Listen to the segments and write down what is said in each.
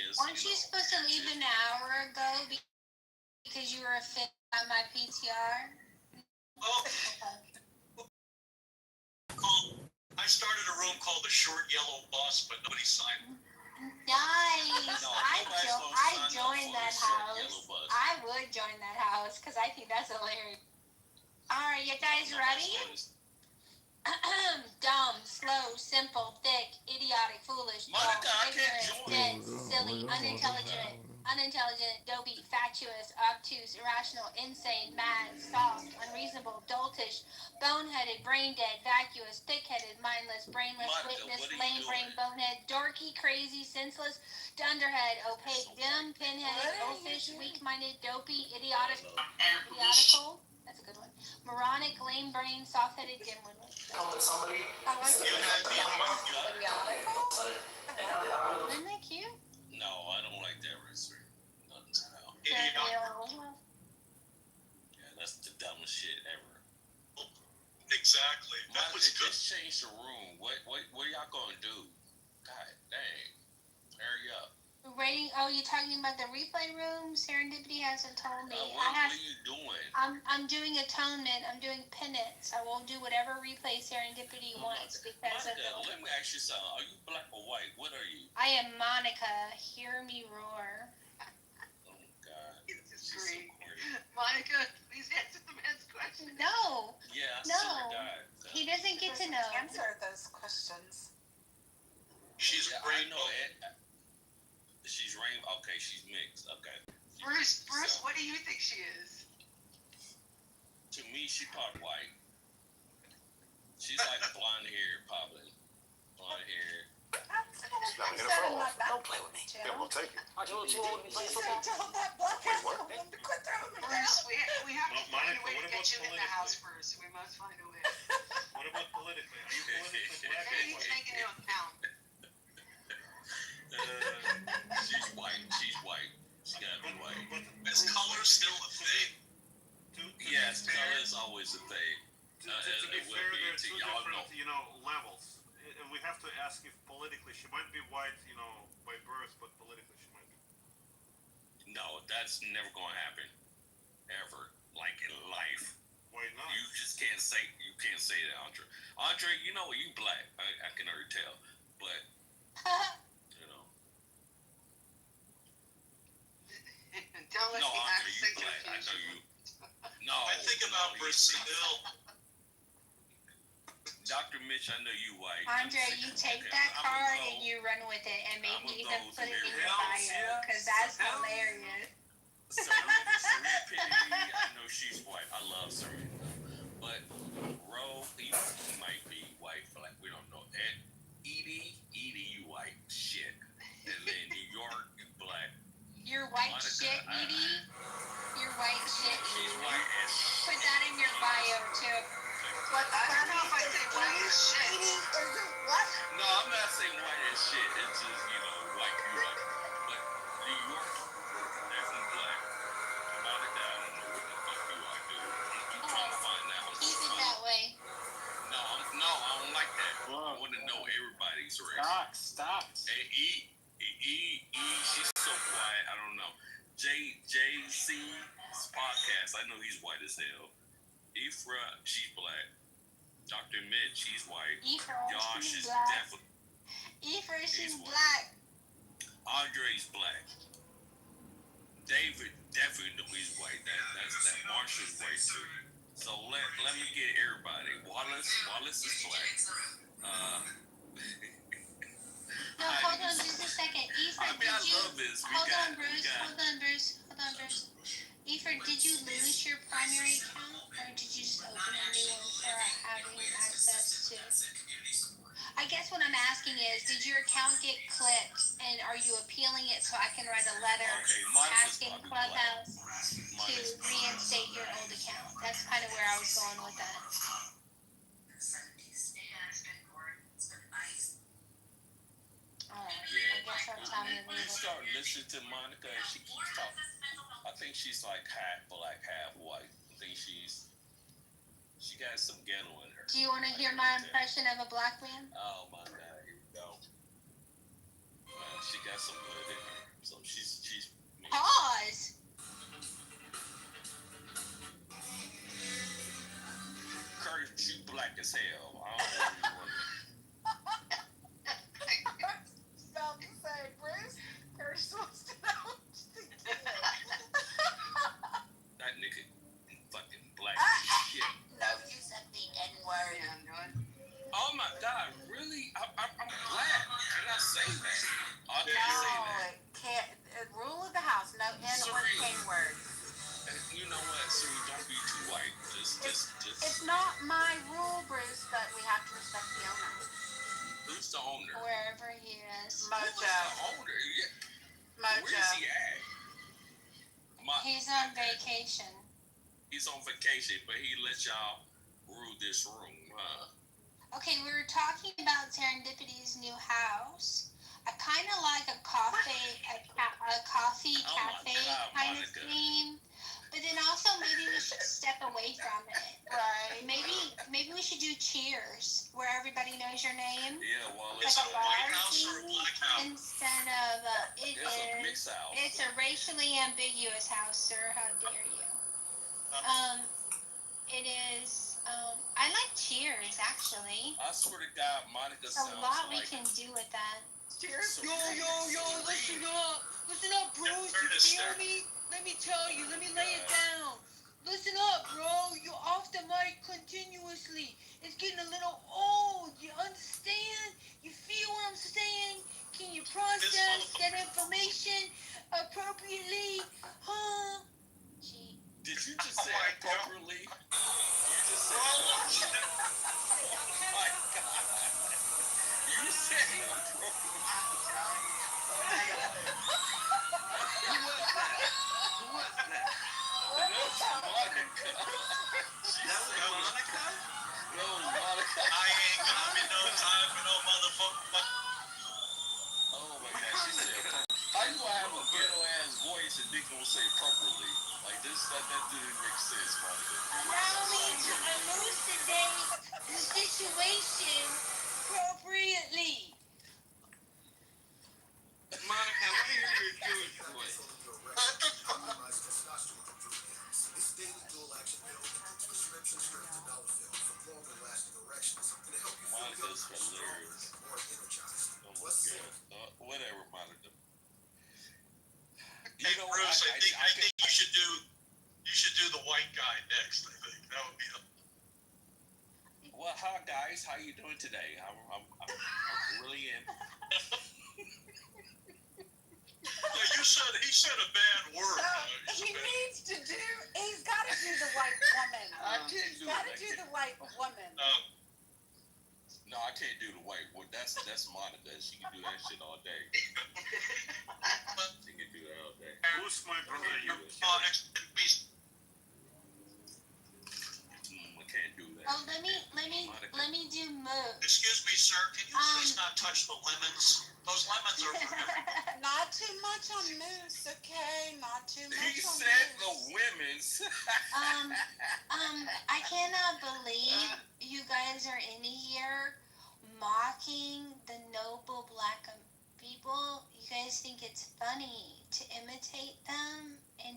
is. Weren't you supposed to leave an hour ago because you were offended by my PTR? Oh, I started a room called the Short Yellow Bus, but nobody signed. Nice. No, I joined that house. I would join that house because I think that's hilarious. All right, you guys ready? Dumb, slow, simple, thick, idiotic, foolish, Monica, dull, ignorant, dense, silly, unintelligent, dopey, fatuous, obtuse, irrational, insane, mad, soft, unreasonable, doltish, boneheaded, brain dead, vacuous, thick-headed, mindless, brainless, witness, lame brain, bonehead, dorky, crazy, senseless, dunderhead, opaque, dim, pinheaded, oafish, weak-minded, dopey, idiotical. That's a good one. Moronic, lame brain, soft-headed, dim-witted. Somebody. I like it. Isn't that cute? No, I don't like that recipe. Yeah, that's the dumbest shit ever. Exactly. That was good. Just change the room. What are y'all gonna do? God dang. Hurry up. Rating. Oh, you talking about the replay room? Serendipity hasn't told me. What are you doing? I'm doing atonement. I'm doing penance. I will do whatever replay Serendipity wants because Monica, let me ask you something. Are you black or white? What are you? I am Monica. Hear me roar. Oh God. This is great. Monica, please answer the man's question. No. Yeah. He doesn't get to know. Answer those questions. She's I know it. She's rainbow. Okay, she's mixed. Okay. Bruce, what do you think she is? To me, she's part white. She's like blonde hair, probably. Blonde hair. Don't play with me. Yeah, we'll take it. Aren't you too old to be playing football? Bruce, we have to find a way to get you in the house first. We must find a way. What about politically? Are you politically black? He's taking into account. She's white. She gotta be white. Is color still a thing? Yes, color is always a thing. To be fair, there are two different, levels. And we have to ask if politically she might be white, by birth, but politically she might be. No, that's never going to happen. Ever. Like in life. Why not? You just can't say that, Andre. Andre, you black. I can already tell. But, Don't let no, the Andre, you accent black. I know you. No. I think about Brazil. Dr. Mitch, I know you white. Andre, you take that card and you run with it and maybe even put it in your bio because that's hilarious. Serena, I know she's white. I love Serena. But Ro, he might be white, but we don't know. And Edie, you white shit. And then New York, you black. You're white shit, Edie. You're white shit. She's white as put that in your bio too. What? I don't know if I say white as shit. What? No, I'm not saying white as shit. It's just, white people. But New York, definitely black. Monica, I don't know what the fuck you are, dude. I'm trying to find out. Keep it that way. No, I don't like that. I want to know everybody's race. Stop. And she's so quiet. I don't know. JC's podcast. I know he's white as hell. Ephra, she's black. Dr. Mitch, she's white. Josh is definitely. Ephra, she's black. Andre's black. David definitely know he's white. That's that. Marshall's white too. So let me get everybody. Wallace is black. No, hold on just a second. Ephra, love this. Hold on, Bruce. Ephra, did you lose your primary account, or did you just open a new one for having access to? I guess what I'm asking is, did your account get clipped, and are you appealing it so I can write a letter asking Clubhouse to reinstate your old account? That's kind of where I was going with that. Alright, I guess our time to leave. Start listening to Monica and she keeps talking. I think she's like half black, half white. I think she got some ghetto in her. Do you want to hear my impression of a black man? Oh my God, here we go. She got some good in her. So she's. Pause. Curse, you black as hell. I don't know About to say, Bruce, Curse wants to know what you think he is. that nigga fucking black as shit. No, you said the N-word. Yeah, no, Oh my God, really? I'm black. Can I say that? I can't say that. Can't. Rule of the house, no N or K words. You know what, Siri? Don't be too white. Just. It's not my rule, Bruce, but we have to respect the owner. Who's the owner? Wherever he is. Who's the owner? Yeah. Mojo. Where's he at? He's on vacation. He's on vacation, but he let y'all rule this room, huh? Okay, we were talking about Serendipity's new house. I kind of like a coffee cafe God, kind Monica. of theme, but then also maybe we should step away from it. Right. Maybe we should do Cheers, where everybody knows your name. Yeah, well, Like Is a it a bar White House or a scene Black House? instead of it's a mixed house. It's a racially ambiguous house, sir. How dare you? It is. I like Cheers actually. I swear to God, Monica There's sounds a lot we like can do with that. Cheers. Yo, listen up, bros. You feel me? Let me tell you. Let me lay it down. Listen up, bro. You're off the mic continuously. It's getting a little old. You understand? You feel what I'm saying? Can you process that information appropriately? Huh? Gee. Did you just say appropriately? You just said appropriately. Oh my God. You said appropriately. Who was that? That was Monica. That was Monica? No, Monica. I ain't got me no time for no motherfucker. Oh my God, she said appropriately. How you gonna have a ghetto ass voice and Nick gonna say appropriately? Like this, that didn't make sense, Monica. Allow me to elucidate the situation appropriately. Monica, I want to hear your Jewish voice. This daily dual action pill improves prescription strength to dollar fill for long and lasting erections and to help you feel Monica's younger, hilarious. stronger, more energized. Oh my Plus, God. Whatever, Monica. Hey, Bruce, I think you should do the white guy next. I think that would be the. Well, hi guys, how you doing today? I'm really in. Yeah, he said a bad word. He's got to do the white woman. I can't do He's got to that. do the white woman. No, I can't do the white one. That's Monica. She can do that shit all day. She can do that all day. Who's my brother? You I can't do that. Oh, let me do move. Excuse me, sir. Can you please not touch the lemons? Those lemons are for everyone. Not too much on Moose, okay? Not too much He on said the Moose. women's. I cannot believe you guys are in here mocking the noble black people. You guys think it's funny to imitate them and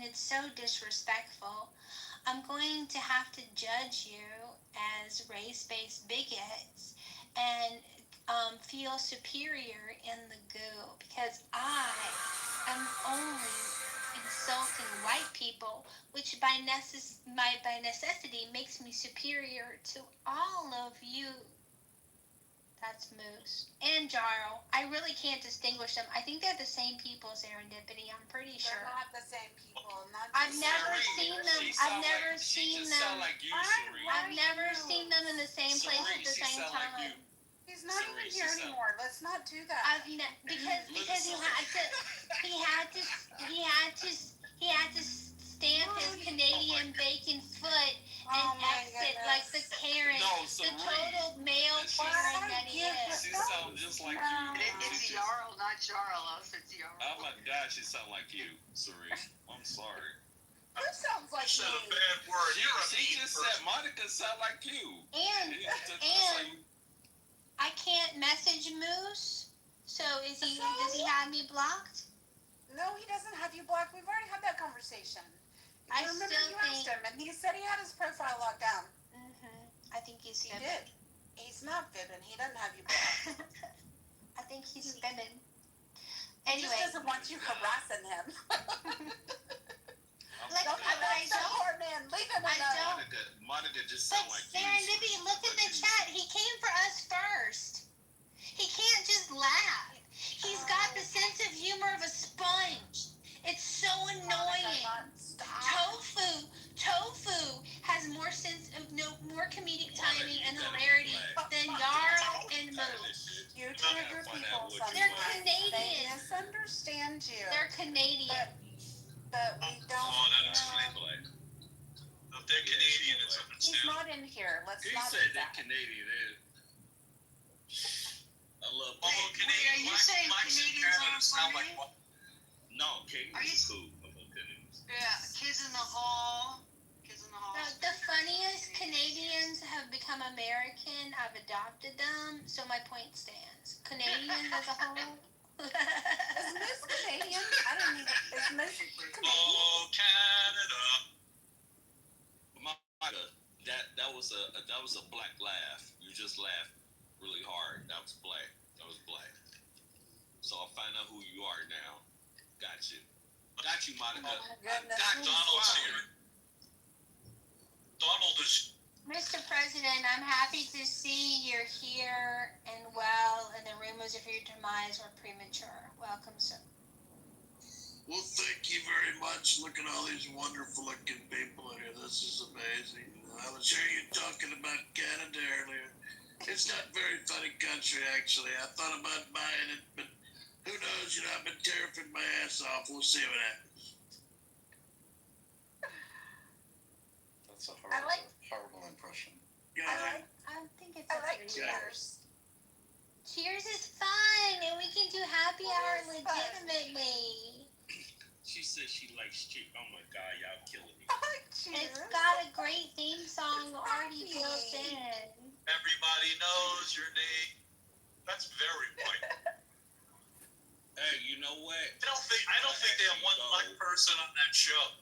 it's so disrespectful. I'm going to have to judge you as race-based bigots and feel superior in the goo because I am only insulting white people, which by necessity makes me superior to all of you. That's Moose and Jarl. I really can't distinguish them. I think they're the same people, Serendipity. I'm pretty sure. They're not the same people. I've never seen them. I've never seen them. Like you, Sheree. I've never seen them in the same place at the same time. Like you. He's not even here anymore. Let's not do that. Because he had to stamp his Canadian bacon foot and exit like the Karen, the total male Karen that he is. She sounds just like you. it's Jarl, not Charles. It's Jarl. Oh my God, she sounds like you, Sheree. I'm sorry. Who sounds like You said a me? bad word. You're a She mean just person. said Monica sound like you. And I can't message Moose. So does he have me blocked? No, he doesn't have you blocked. We've already had that conversation. I Remember, still you asked think. him, and he said he had his profile locked down. I think he's He fibbing. did. He's not fibbing. He doesn't have you blocked. I think he's fibbing. He Anyway. just doesn't want you harassing him. Like, Don't but I harass that don't. poor man. Leave him I alone. don't. Monica just But sound like Serendipity, look at the chat. He came for us first. He can't just laugh. He's got the sense of humor of a sponge. It's so annoying. Tofu has more sense of more comedic timing and hilarity than Yarl and Moose. You trigger people sometimes. They're Canadian. They misunderstand you. They're Canadian. But we don't. Oh, that explains why. If they're Canadian, it's He's understandable. not in here. Let's He not said do they're that. Canadian. I love Although Wait, are you saying Canadians aren't sound like funny? what? No, Canadians Are you- is cool. I love Canadians. Yeah, Kids in the Hall. Kids in the Hall. The funniest Canadians have become American. I've adopted them, so my point stands. Canadians as a whole. Is Moose Canadian? I don't even. Is Moose Canadian? Oh, Canada. Monica, that was a black laugh. You just laughed really hard. That was black. That was black. So I'll find out who you are now. Got you. Got you, Monica. Oh my goodness. Got you. Donald's here. Donald is. Mr. President, I'm happy to see you're here and well, and the rumors of your demise were premature. Welcome, sir. Well, thank you very much. Look at all these wonderful looking people in here. This is amazing. I was hearing you talking about Canada earlier. It's not a very funny country, actually. I thought about buying it, but who knows? You know, I've been terrifying my ass off. We'll see what happens. That's a I like- horrible impression. Yeah, I think it's I a like three. Cheers. Cheers is fun, and we can do happy hour It is fun. legitimately. She said she likes chick. Oh my God, y'all killing me. I like Cheers. It's got a great theme song already built in. Everybody knows your name. That's very white. Hey, you know what? I don't think they have one black person on that show.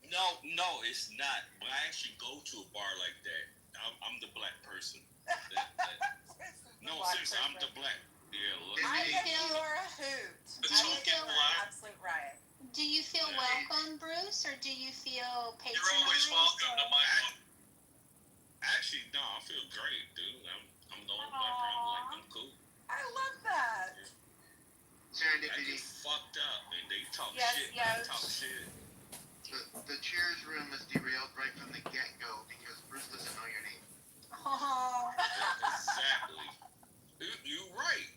No, it's not. But I actually go to a bar like that. I'm the black person. No, seriously, I'm the black. Yeah, look. I Hey, think you are a hoot. The I token feel black. Absolute riot. Do you feel welcome, Bruce, or do you feel patronized? You're always welcome to my home. Actually, no, I feel great, dude. I'm the only black person. Like, I'm cool. I love that. I Serendipity. get fucked up and they talk Yes, shit. yes. I talk shit. The Cheers room is derailed right from the get-go because Bruce doesn't know your name. Oh, Exactly. You right.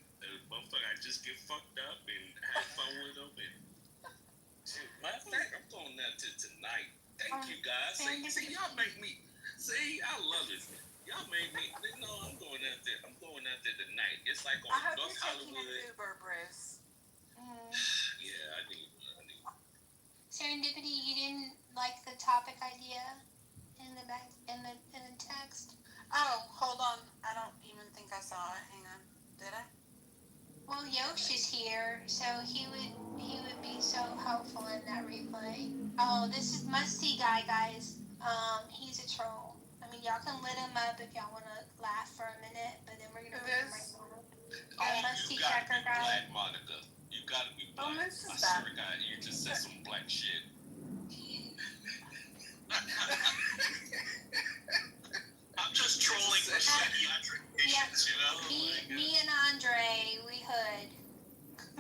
Motherfucker, I just get fucked up and have fun with them. And matter of fact, I'm going out to tonight. Thank you guys. See, y'all make me. See, I love it. Y'all made me. I'm going out there. I'm going out there tonight. It's like I on hope North you're taking Hollywood. an Uber, Bruce. Yeah, I need. Serendipity, you didn't like the topic idea in the text? Oh, hold on. I don't even think I saw it. Hang on. Did I? Well, Yosh is here, so he would be so helpful in that replay. Oh, this is must-see guy, guys. He's a troll. I mean, y'all can lit him up if y'all want to laugh for a minute, but then we're gonna Who bring him is? right Oh, down. Must-see you gotta checker be guy. black, Monica. You gotta be Oh, black. this is I bad. swear to God, you just said some black shit. I'm just trolling for psychiatric patients, you know? Me and Andre, we hood.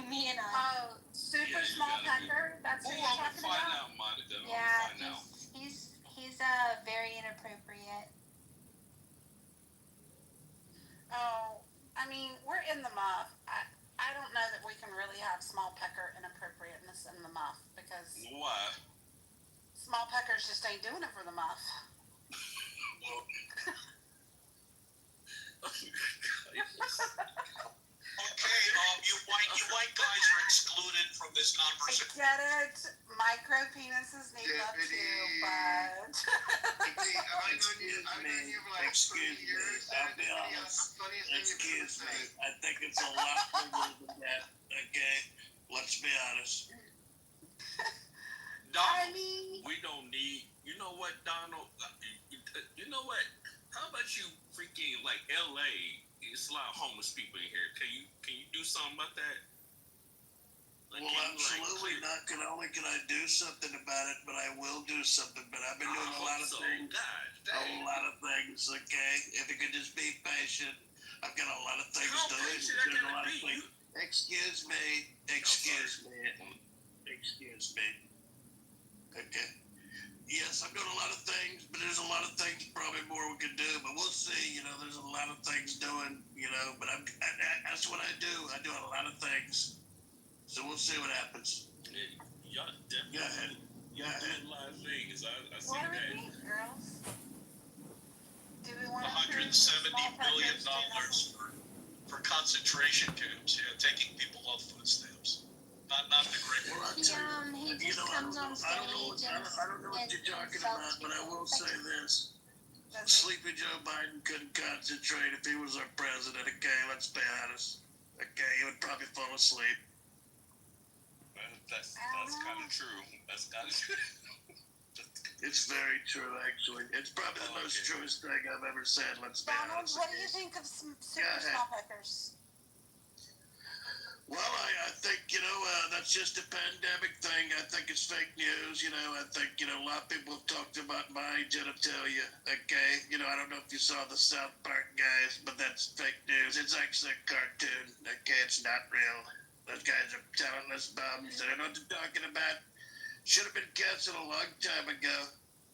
Me and Andre. Oh, super Yeah, you small gotta be- pecker. That's Oh, who I'm you're gonna talking find about. out, Monica. I'm Yeah, gonna find out. he's very inappropriate. Oh, I mean, we're in the muff. I don't know that we can really have small pecker inappropriateness in the muff because Why? small peckers just ain't doing it for the muff. Okay, you white guys are excluded from this I conversation. get it. Micro penises need love too, but I've known you for like 30 years. I'll be Serendipity, honest. funniest thing you've ever Excuse me. said. I think it's a lot bigger than that. Okay, let's be honest. I Donald, mean, we don't need. You know what, Donald? You know what? How about you freaking like L.A.? It's a lot of homeless people in here. Can you do something about that? Like, Well, absolutely not. Only can I do something about it, but I will do something. But I've been doing a lot of things. God, a lot of things, okay? If you could just be patient. I've got a lot of things How to do. patient I There's a gotta lot of be? things. Excuse me. Excuse me. Okay. Yes, I'm doing a lot of things, but there's a lot of things probably more we could do. But we'll see. You know, there's a lot of things doing. You know, but that's what I do. I do a lot of things. So we'll see what happens. Y'all definitely doing a lot of things. I see what do that. we think, girls? Do we want to $170 million for concentration camps, taking people off food stamps. Not the great Well, one. He just comes on stage I don't know what you're talking about, but I will say this. Sleepy Joe Biden couldn't concentrate if he was our president, okay? Let's be honest. Okay, he would probably fall asleep. That's kind of true. That's kind of true. It's very true, actually. It's probably the most truest thing I've ever said, let's be Donald, honest. what do you think of some super small peckers? Well, I think, that's just a pandemic thing. I think it's fake news. I think, a lot of people have talked about my genitalia, okay? I don't know if you saw the South Park guys, but that's fake news. It's actually a cartoon, okay? It's not real. Those guys are talentless bums. They don't know what they're talking about. Should have been canceled a long time ago.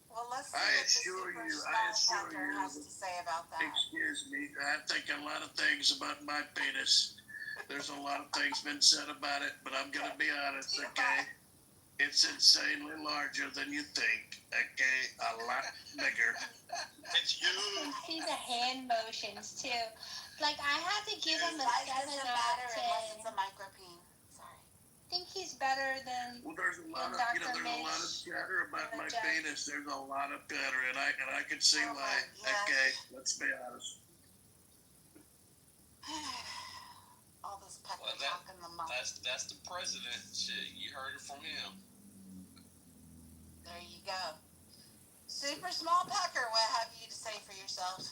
Well, let's see I what the assure super you, small pecker has to say about that. Excuse me, I think a lot of things about my penis. There's a lot of things been said about it, but I'm gonna be honest, okay? It's insanely larger than you think, okay? A lot bigger. It's You can see the hand motions too. Like I had to give him a 7 out of 10. Unless it's a micropene. Sorry. I think he's better than. Well, there's a lot of chatter about my penis. There's a lot of chatter, and I can see why. Okay, let's be honest. All this pecker talk in the mouth. That's the president. Shit, you heard it from him. There you go. Super small pecker, what have you to say for yourself?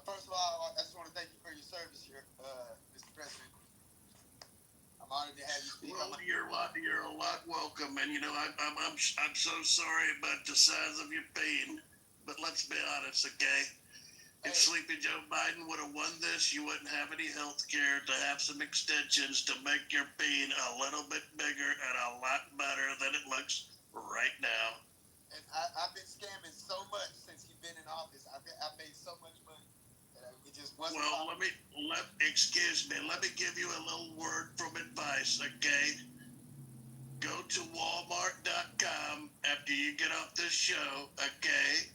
First of all, I just want to thank you for your service here, Mr. President. I'm honored to have you speak. Well, you're a lot welcome, and I'm so sorry about the size of your pain, but let's be honest, okay? If Sleepy Joe Biden would have won this, you wouldn't have any health care to have some extensions to make your peen a little bit bigger and a lot better than it looks right now. And I've been scamming so much since you've been in office. I've made so much money that it just wasn't. Well, excuse me. Let me give you a little word from advice, okay? Go to Walmart.com after you get off this show, okay?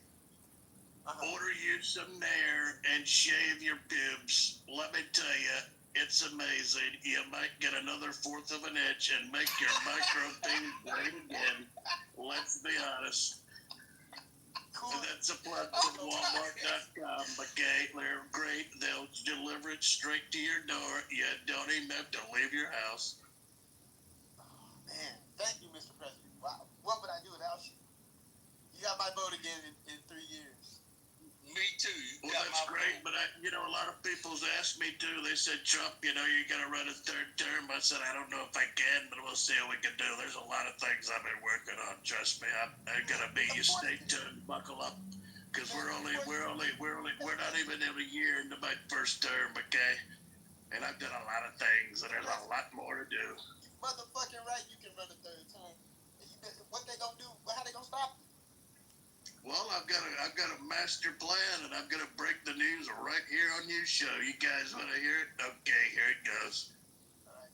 Order you some Nair and shave your pubes. Let me tell you, it's amazing. You might get another 1/4 of an inch and make your micro thing great again. Let's be honest. Cool. That's a plug from Walmart.com, okay? They're great. They'll deliver it straight to your door. You don't even have to leave your house. Oh, man. Thank you, Mr. President. Wow. What would I do without you? You got my vote again in 3 years. Me too. Well, that's great, but a lot of people's asked me too. They said, Trump, you're gonna run a 3rd term. I said, I don't know if I can, but we'll see what we can do. There's a lot of things I've been working on. Trust me, I'm gonna be. You stay tuned, buckle up, because we're not even in a year into my 1st term, okay? And I've done a lot of things, and there's a lot more to do. Motherfucking right, you can run a 3rd term. What they gonna do? How they gonna stop you? Well, I've got a master plan, and I'm gonna break the news right here on your show. You guys want to hear it? Okay, here it goes. All right.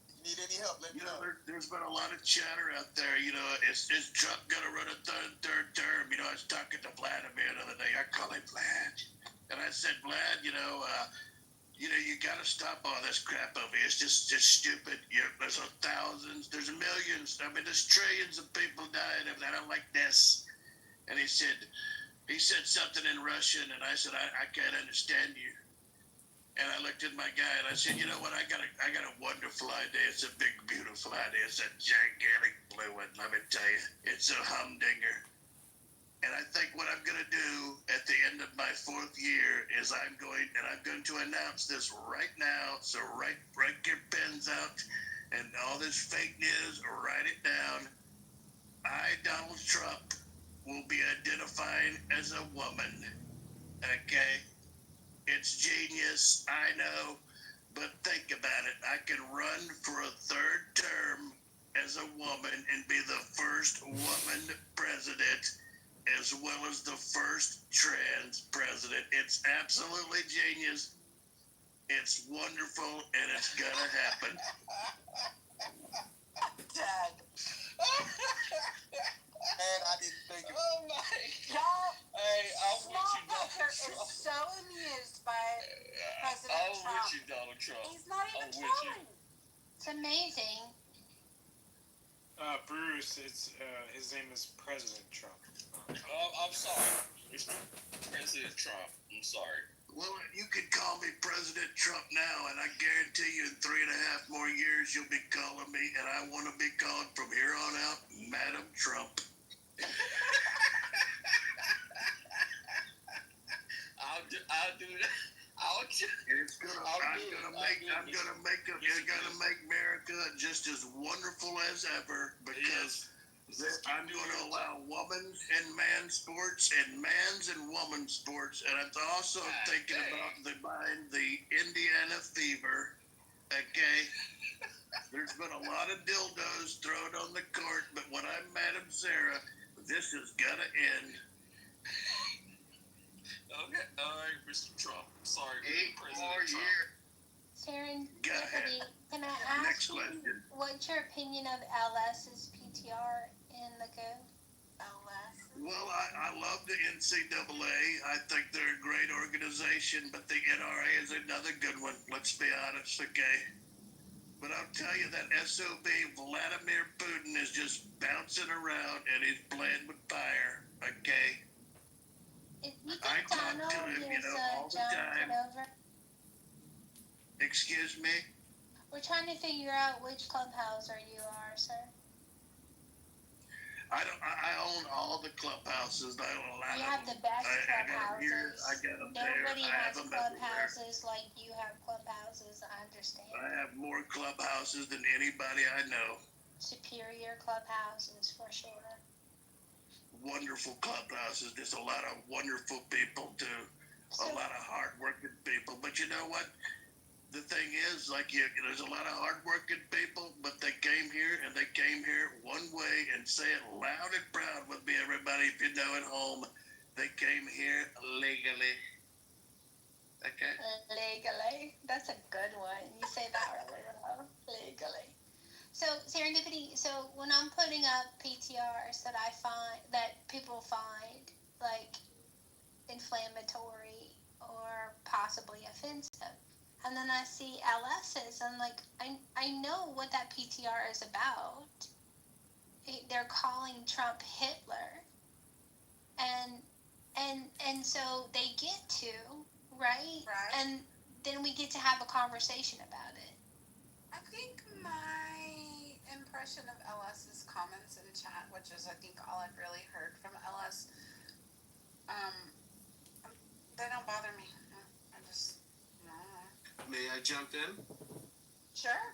If you need any help, let me know. There's been a lot of chatter out there. Is Trump gonna run a third term? I was talking to Vladimir the other day. I call him Vlad, and I said, Vlad, you gotta stop all this crap over here. It's just stupid. There's thousands, there's millions. I mean, there's trillions of people dying of that. I'm like this. And he said something in Russian, and I said, I can't understand you. And I looked at my guy and I said, you know what? I got a wonderful idea. It's a big, beautiful idea. It's a gigantic blue one. Let me tell you, it's a humdinger. And I think what I'm going to do at the end of my 4th year is I'm going to announce this right now. So write your pens out and all this fake news, write it down. I, Donald Trump, will be identified as a woman. Okay? It's genius, I know, but think about it. I can run for a 3rd term as a woman and be the first woman president, as well as the first trans president. It's absolutely genius. It's wonderful, and it's gonna happen. Dad. Man, I didn't think of it. Oh my God. Y'all, Hey, I'm Small with you, Donald Pecker is Trump. so amused by President I'm Trump. with you, Donald Trump. He's not even I'm with you. trying. It's amazing. Bruce, it's his name is President Trump. I'm sorry. President Trump. I'm sorry. Well, you could call me President Trump now, and I guarantee you in 3.5 more years you'll be calling me, and I want to be called from here on out Madam Trump. I'll do that. You're gonna make America just as wonderful as ever, because I'm going to allow women's and man's sports and man's and woman's sports, and I'm also thinking about buying the Indiana Fever. Okay, there's been a lot of dildos thrown on the court, but when I'm Madam Sarah, this is gonna end. Okay, all right, Mr. Trump. Sorry, 8 President more Trump. years. Serendipity. Can I Next ask you question. what's your opinion of LS's PTR in the code? LS. Well, I love the NCAA. I think they're a great organization, but the NRA is another good one. Let's be honest, okay? But I'll tell you that SOB Vladimir Putin is just bouncing around and he's playing with fire, okay? You think I talk to Donald him, is all the John time. Kitover? Excuse me? We're trying to figure out which clubhouser you are, sir. I own all the clubhouses. I own a lot You of have them. the best I got them here. clubhouses. I got them there. Nobody I has have them everywhere. clubhouses like you have clubhouses. I understand. I have more clubhouses than anybody I know. Superior clubhouses for sure. Wonderful clubhouses. There's a lot of wonderful people too. So, A lot of hardworking people. But you know what? The thing is, there's a lot of hardworking people, but they came here one way, and say it loud and proud with me, everybody, if you know at home. They came here legally. Okay? legally. That's a good one. You say that really well. Legally. So, Serendipity, so when I'm putting up PTRs that people find, like, inflammatory or possibly offensive, and then I see LS's, and like I know what that PTR is about. They're calling Trump Hitler, and so they get to right, and then we get to have a conversation about it. I think my impression of LS's comments in chat, which is I think all I've really heard from LS, they don't bother me. I just May I jump in? Sure.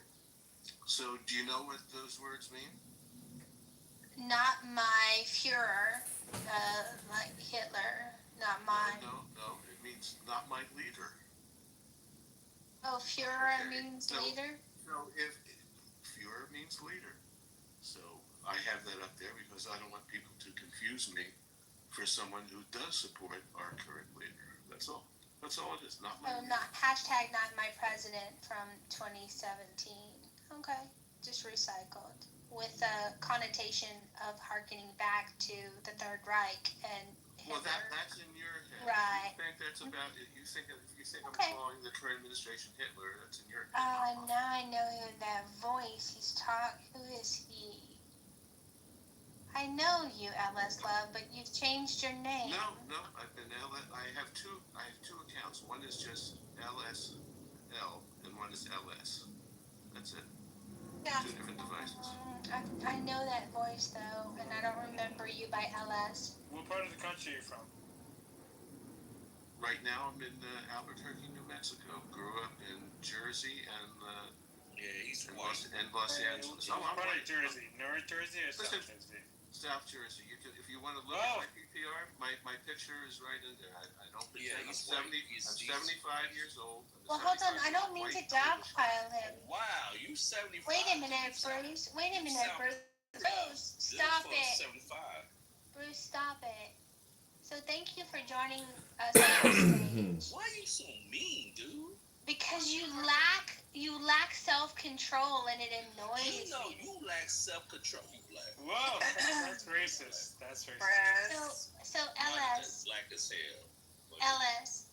So, do you know what those words mean? Not my Führer, like Hitler. Not my. No. It means not my leader. Oh, Führer Okay, means so- leader. So, if Führer means leader, so I have that up there because I don't want people to confuse me for someone who does support our current leader. That's all. That's all it is. Not my Oh, leader. not hashtag not my president from 2017. Okay, just recycled with a connotation of harkening back to the Third Reich and Hitler. Well, that's in your head. Right. You think that's about it. You think Okay. I'm calling the current administration Hitler. That's in your head. Now I know who that voice he's talking. Who is he? I know you, LS Love, but you've changed your name. No. I've been I have two accounts. One is just LS L and one is LS. That's it. Yeah. Two different devices. I know that voice though, and I don't remember you by LS. What part of the country are you from? Right now, I'm in Albuquerque, New Mexico. Grew up in Jersey and he's and white. Los Angeles. Oh, I'm What part white. of Jersey? North Jersey or South Listen, Jersey? South Jersey. You can, if you want to look Oh. at my PPR, my picture is right in there. I don't Yeah, pretend. he's I'm white. 70. He's- I'm he's- 75 years old. Well, hold on. I don't mean to dogpile him. Wow, you 75. Wait a minute, Bruce. Wait a minute, Bruce. Bruce, stop it. 75. Bruce, stop it. So thank you for joining us on stage. Why are you so mean, dude? Because you lack self-control and it annoys You know me. you lack self-control. You black. Whoa, that's racist. That's racist. Bruce. So That's LS, black as hell. LS,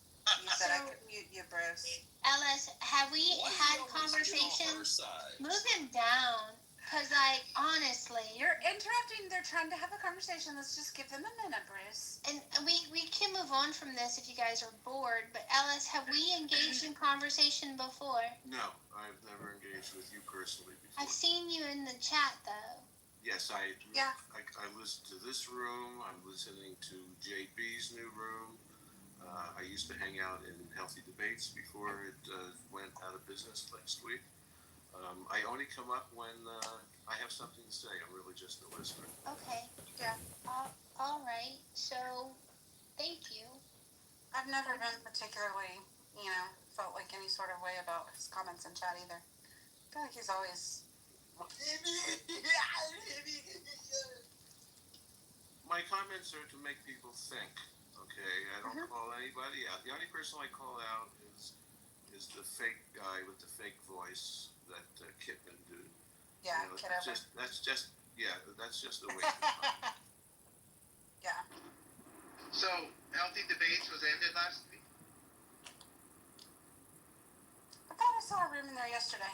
You said I could mute you, Bruce. LS, have we Why you had always get on her conversations? side? Move him down, cause like honestly, You're interrupting. They're trying to have a conversation. Let's just give them a minute, Bruce. and we can move on from this if you guys are bored. But LS, have we engaged in conversation before? No, I've never engaged with you personally before. I've seen you in the chat though. Yes, Yeah. I listen to this room. I'm listening to JB's new room. I used to hang out in Healthy Debates before it went out of business last week. I only come up when I have something to say. I'm really just a listener. Okay. Yeah. All right. So, thank you. I've never been particularly, felt like any sort of way about his comments in chat either. I feel like he's always. My comments are to make people think. Okay, I don't call anybody out. The only person I call out is the fake guy with the fake voice, that Kipman dude. Yeah, You know, Kitover. that's just a waste of time. Yeah. So, Healthy Debates was ended last week? I thought I saw a room in there yesterday.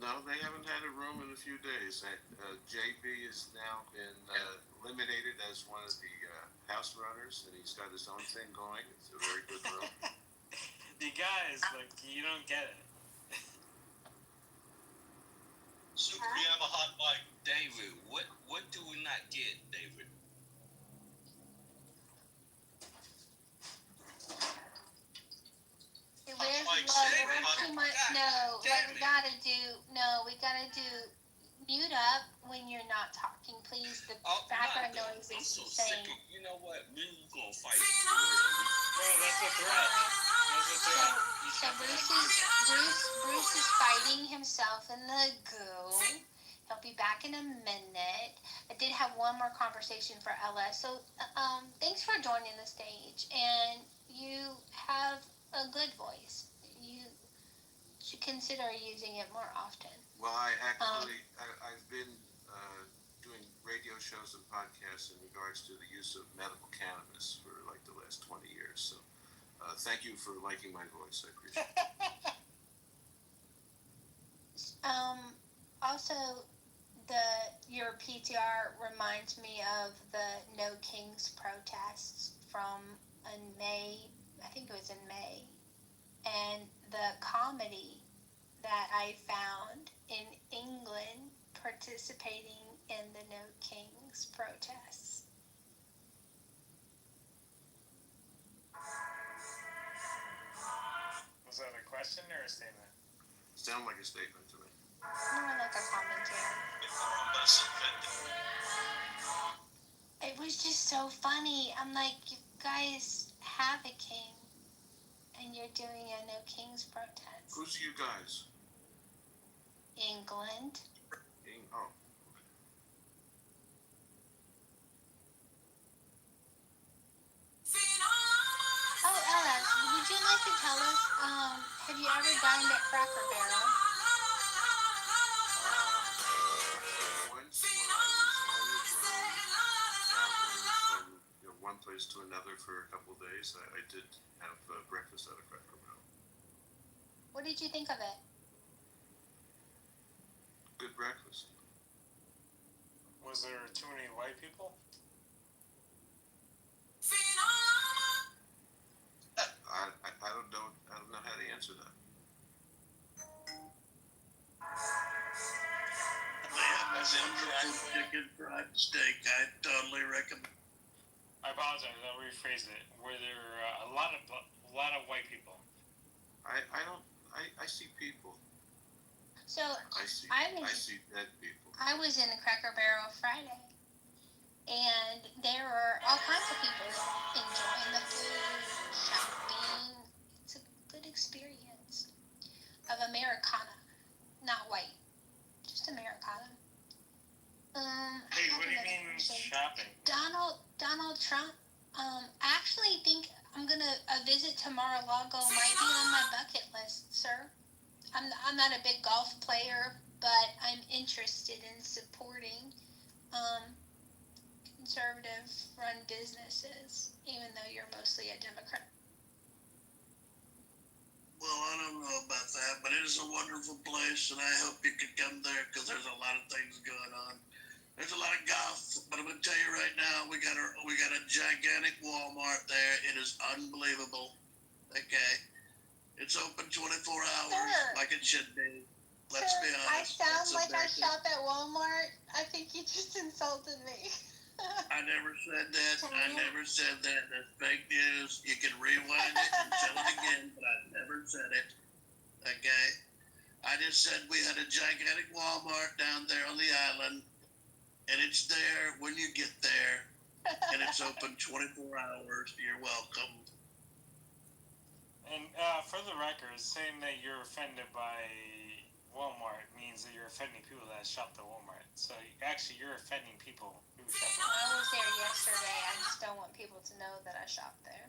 No, they haven't had a room in a few days. JB has now been eliminated as one of the house runners, and he's got his own thing going. It's a very good room. You guys, like, you don't get it. Super, you have a hot mic. David, what do we not get, David? Where's Mike, love? say it, Where's Mike. too much? God No, what damn we it. gotta do? No, we gotta do. Mute up when you're not talking, please. The background noise I'm is so sick insane. of, you know what? Me and you gonna fight. Oh, that's a threat. That's a threat. So Bruce is fighting himself in the goo. He'll be back in a minute. I did have one more conversation for LS. So thanks for joining the stage. And you have a good voice. You should consider using it more often. Well, I've been doing radio shows and podcasts in regards to the use of medical cannabis for like the last 20 years. So thank you for liking my voice. I appreciate it. Also, your PTR reminds me of the No Kings protests from in May. I think it was in May, and the comedy that I found in England participating in the No Kings protests. Was that a question or a statement? Sound like a statement to me. More like a commentary. It was just so funny. I'm like, you guys have a king, and you're doing a No Kings protest. Who's you guys? England. Oh. Oh, Ella, would you like to tell us, have you ever dined at Cracker Barrel? Once when I was on the road, traveling from one place to another for a couple of days, I did have breakfast at a Cracker Barrel. What did you think of it? Good breakfast. Was there too many white people? I don't know how to answer that. recommend. I apologize. I'll rephrase it. Were there a lot of white people? I see people. So I see dead people. I was in the Cracker Barrel Friday, and there were all kinds of people enjoying the food, shopping. It's a good experience of Americana, not white, just Americana. Hey, what do you mean shopping? Donald Trump. I actually think I'm gonna visit to Mar-a-Lago. Might be on my bucket list, sir. I'm not a big golf player, but I'm interested in supporting conservative-run businesses, even though you're mostly a Democrat. Well, I don't know about that, but it is a wonderful place, and I hope you can come there because there's a lot of things going on. There's a lot of golf, but I'm gonna tell you right now, we got a gigantic Walmart there. It is unbelievable. Okay, it's open 24 hours, Sir. like it should be. Let's be honest. I sound It's like I America. shop at Walmart. I think you just insulted me. I never said that. I never said that. That's fake news. You can rewind it and tell it again, but I never said it. Okay? I just said we had a gigantic Walmart down there on the island, and it's there when you get there, and it's open 24 hours. You're welcome. And for the record, saying that you're offended by Walmart means that you're offending people that shop at Walmart. So actually, you're offending people who shop at Walmart. I was there yesterday. I just don't want people to know that I shop there.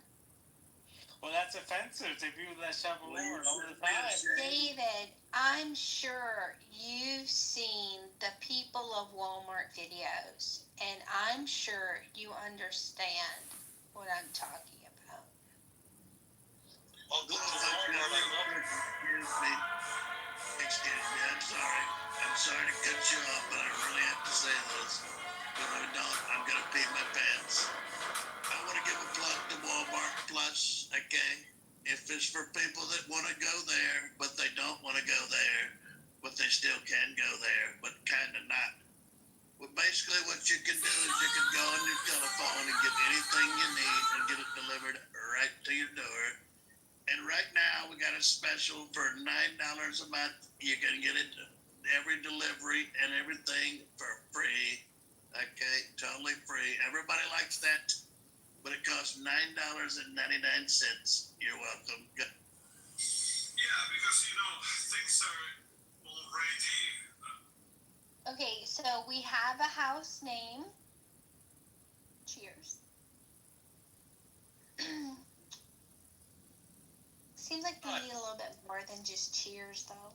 Well, that's offensive to people that shop at Walmart all the time. David, I'm sure you've seen the People of Walmart videos, and I'm sure you understand what I'm talking about. Well, good to Excuse me, I'm sorry. I'm sorry to cut you off, but I really have to say this. If I don't, I'm gonna pee my pants. I want to give a plug to Walmart Plus, okay? If it's for people that want to go there, but they don't want to go there, but they still can go there, but kind of not. Well, basically what you can do is you can go on your telephone and get anything you need and get it delivered right to your door. And right now we got a special for $9 a month. You can get it every delivery and everything for free. Okay, totally free. Everybody likes that, but it costs $9.99. You're welcome. Yeah, because things are already. Okay, so we have a house name. Cheers. Seems like we need a little bit more than just cheers, though.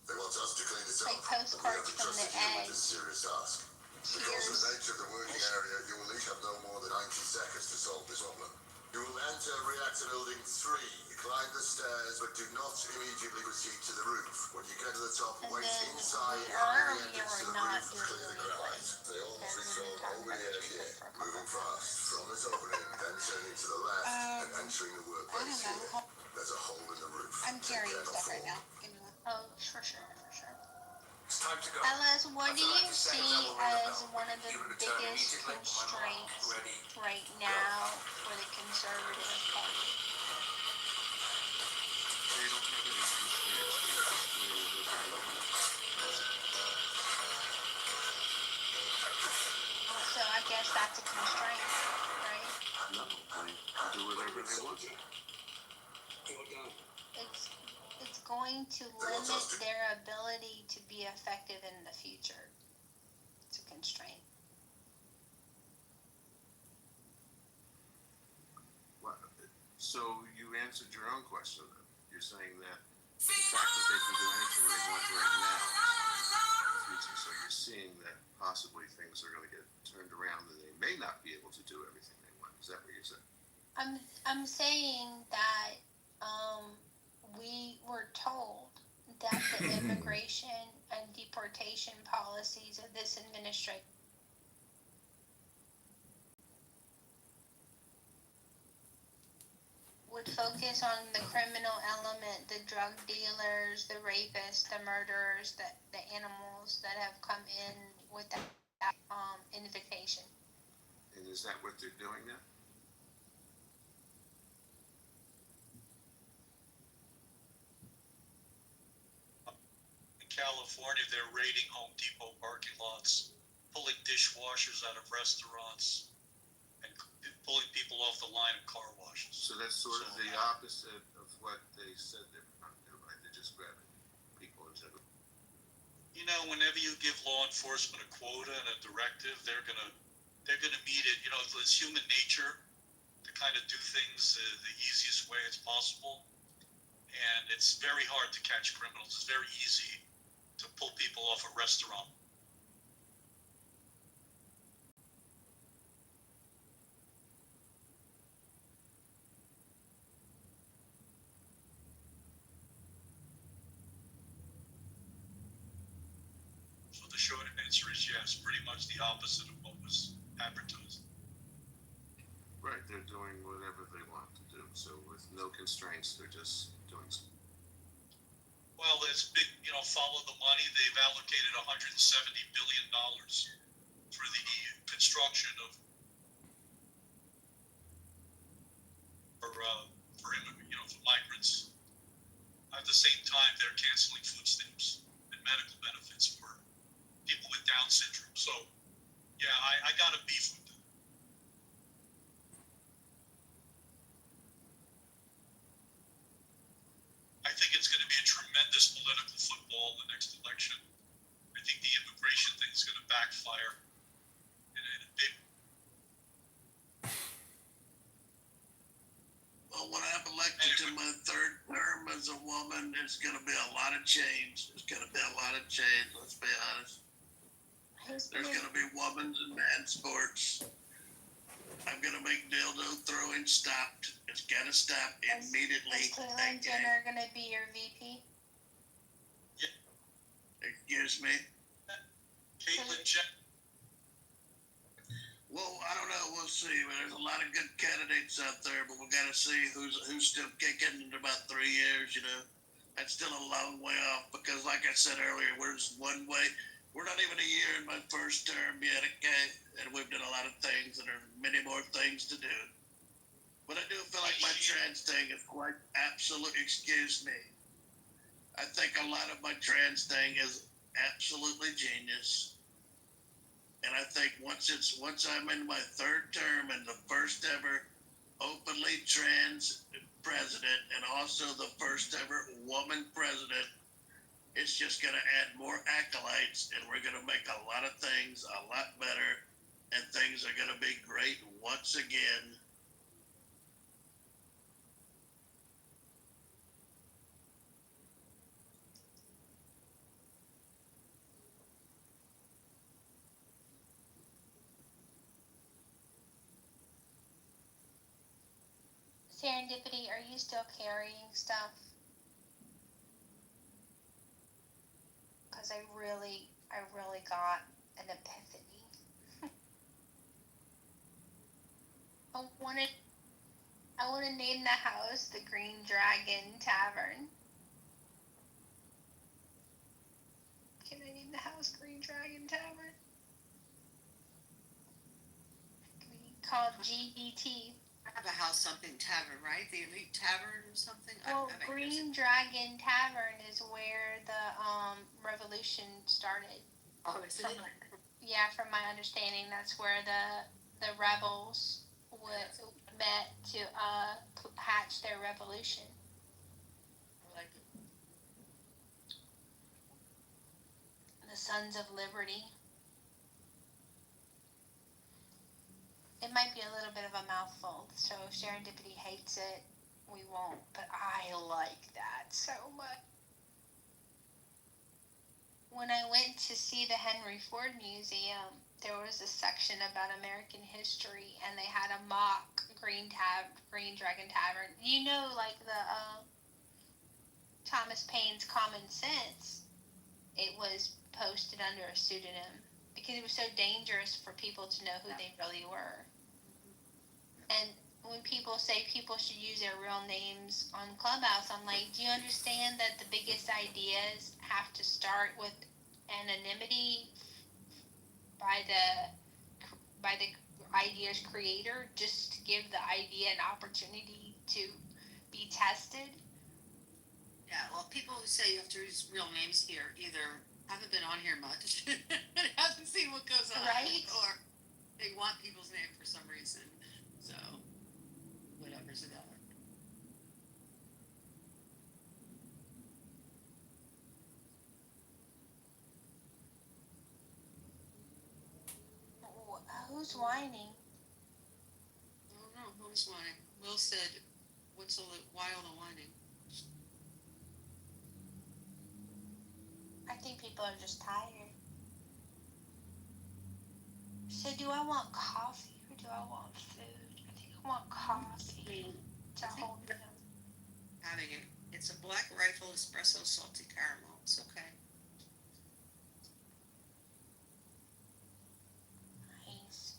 They want us to clean it Like up, and we have postcards to from trust the you with egg. this serious task. Because of the Cheers. nature of the working area, you will each have no more than 90 seconds to solve this problem. You will enter reactor building 3, climb the stairs, but do not immediately proceed to the roof. When you get to the top, And wait then inside we behind are the entrance to or the not roof, doing clear the really ground. right. They all must be Because thrown we've been talking over about the the edge treatment here, for a couple moving of fast from this opening, then turning to the left and entering the workplace here. There's a hole in the roof. I'm Take carrying care not stuff right fall. now. Give me one. Oh, for sure. It's time to go. Ellis, what do After you 90 see seconds, I will ring the as bell. one of the You will return biggest immediately when I'm constraints ready. right now for the Conservative Party? They don't have any constraints. They just play whatever they want. So I guess that's a constraint, right? No, they do whatever they want. It's going to limit their ability to be effective in the future. It's a constraint. Well, so you answered your own question then. You're saying that the fact that they can do anything they want right now is the future. So you're seeing that possibly things are going to get turned around and they may not be able to do everything they want. Is that what you're saying? I'm saying that we were told that the immigration and deportation policies of this administration would focus on the criminal element, the drug dealers, the rapists, the murderers, the animals that have come in without invitation. And is that what they're doing now? In California, they're raiding Home Depot parking lots, pulling dishwashers out of restaurants, and pulling people off the line of car washes. So that's sort of the opposite of what they said they were going to do, right? They're just grabbing people and everything. You know, whenever you give law enforcement a quota and a directive, they're gonna meet it. You know, it's human nature to kind of do things the easiest way as possible, and it's very hard to catch criminals. It's very easy to pull people off a restaurant. So the short answer is yes, pretty much the opposite of what was advertised. Right, they're doing whatever they want to do. So with no constraints, they're just doing something. Well, it's big, you know, follow the money. They've allocated $170 billion for the construction of for migrants. At the same time, they're canceling food stamps and medical benefits for people with Down syndrome. So, yeah, I got a beef with them. I think it's going to be a tremendous political football in the next election. I think the immigration thing is going to backfire in a big. Well, when I'm elected to my third term as a woman, there's going to be a lot of change. There's going to be a lot of change, let's be honest. There's going to be women's and men's sports. I'm going to make dildo throwing stopped. It's got to stop immediately. Is Caitlyn Jenner going to be your VP? Excuse me? Caitlyn Jenner. Well, I don't know. We'll see. There's a lot of good candidates out there, but we got to see who's still kicking in about 3 years. You know, that's still a long way off because, like I said earlier, we're just one way. We're not even a year in my first term yet, okay? And we've done a lot of things, and there are many more things to do. But I do feel like my trans thing is quite absolute. Excuse me. I think a lot of my trans thing is absolutely genius. And I think once I'm in my third term and the first ever openly trans president and also the first ever woman president, it's just going to add more acolytes and we're going to make a lot of things a lot better and things are going to be great once again. Serendipity, are you still carrying stuff? Because I really got an epiphany. I want to name the house the Green Dragon Tavern. Can I name the house Green Dragon Tavern? Can we call it GDT? I have a house something tavern, right? The Elite Tavern or something? Well, Green Dragon Tavern is where the revolution started. Oh, is it? Yeah, from my understanding, that's where the rebels met to hatch their revolution. I like it. The Sons of Liberty. It might be a little bit of a mouthful, so if Serendipity hates it, we won't. But I like that so much. When I went to see the Henry Ford Museum, there was a section about American history, and they had a mock Green Dragon Tavern. You know, like the Thomas Paine's Common Sense. It was posted under a pseudonym because it was so dangerous for people to know who they really were. And when people say people should use their real names on Clubhouse, I'm like, do you understand that the biggest ideas have to start with anonymity by the idea's creator, just to give the idea an opportunity to be tested. Yeah, well, people who say you have to use real names here either haven't been on here much and haven't seen what goes on, Right. or they want people's name for some reason. So, whatever's about it. Who's whining? I don't know. Who's whining? Will said, "What's all the why all the whining?" I think people are just tired. So do I want coffee or do I want food? I think I want coffee to hold them. Having it. It's a Black Rifle espresso salty caramel. It's okay. Nice.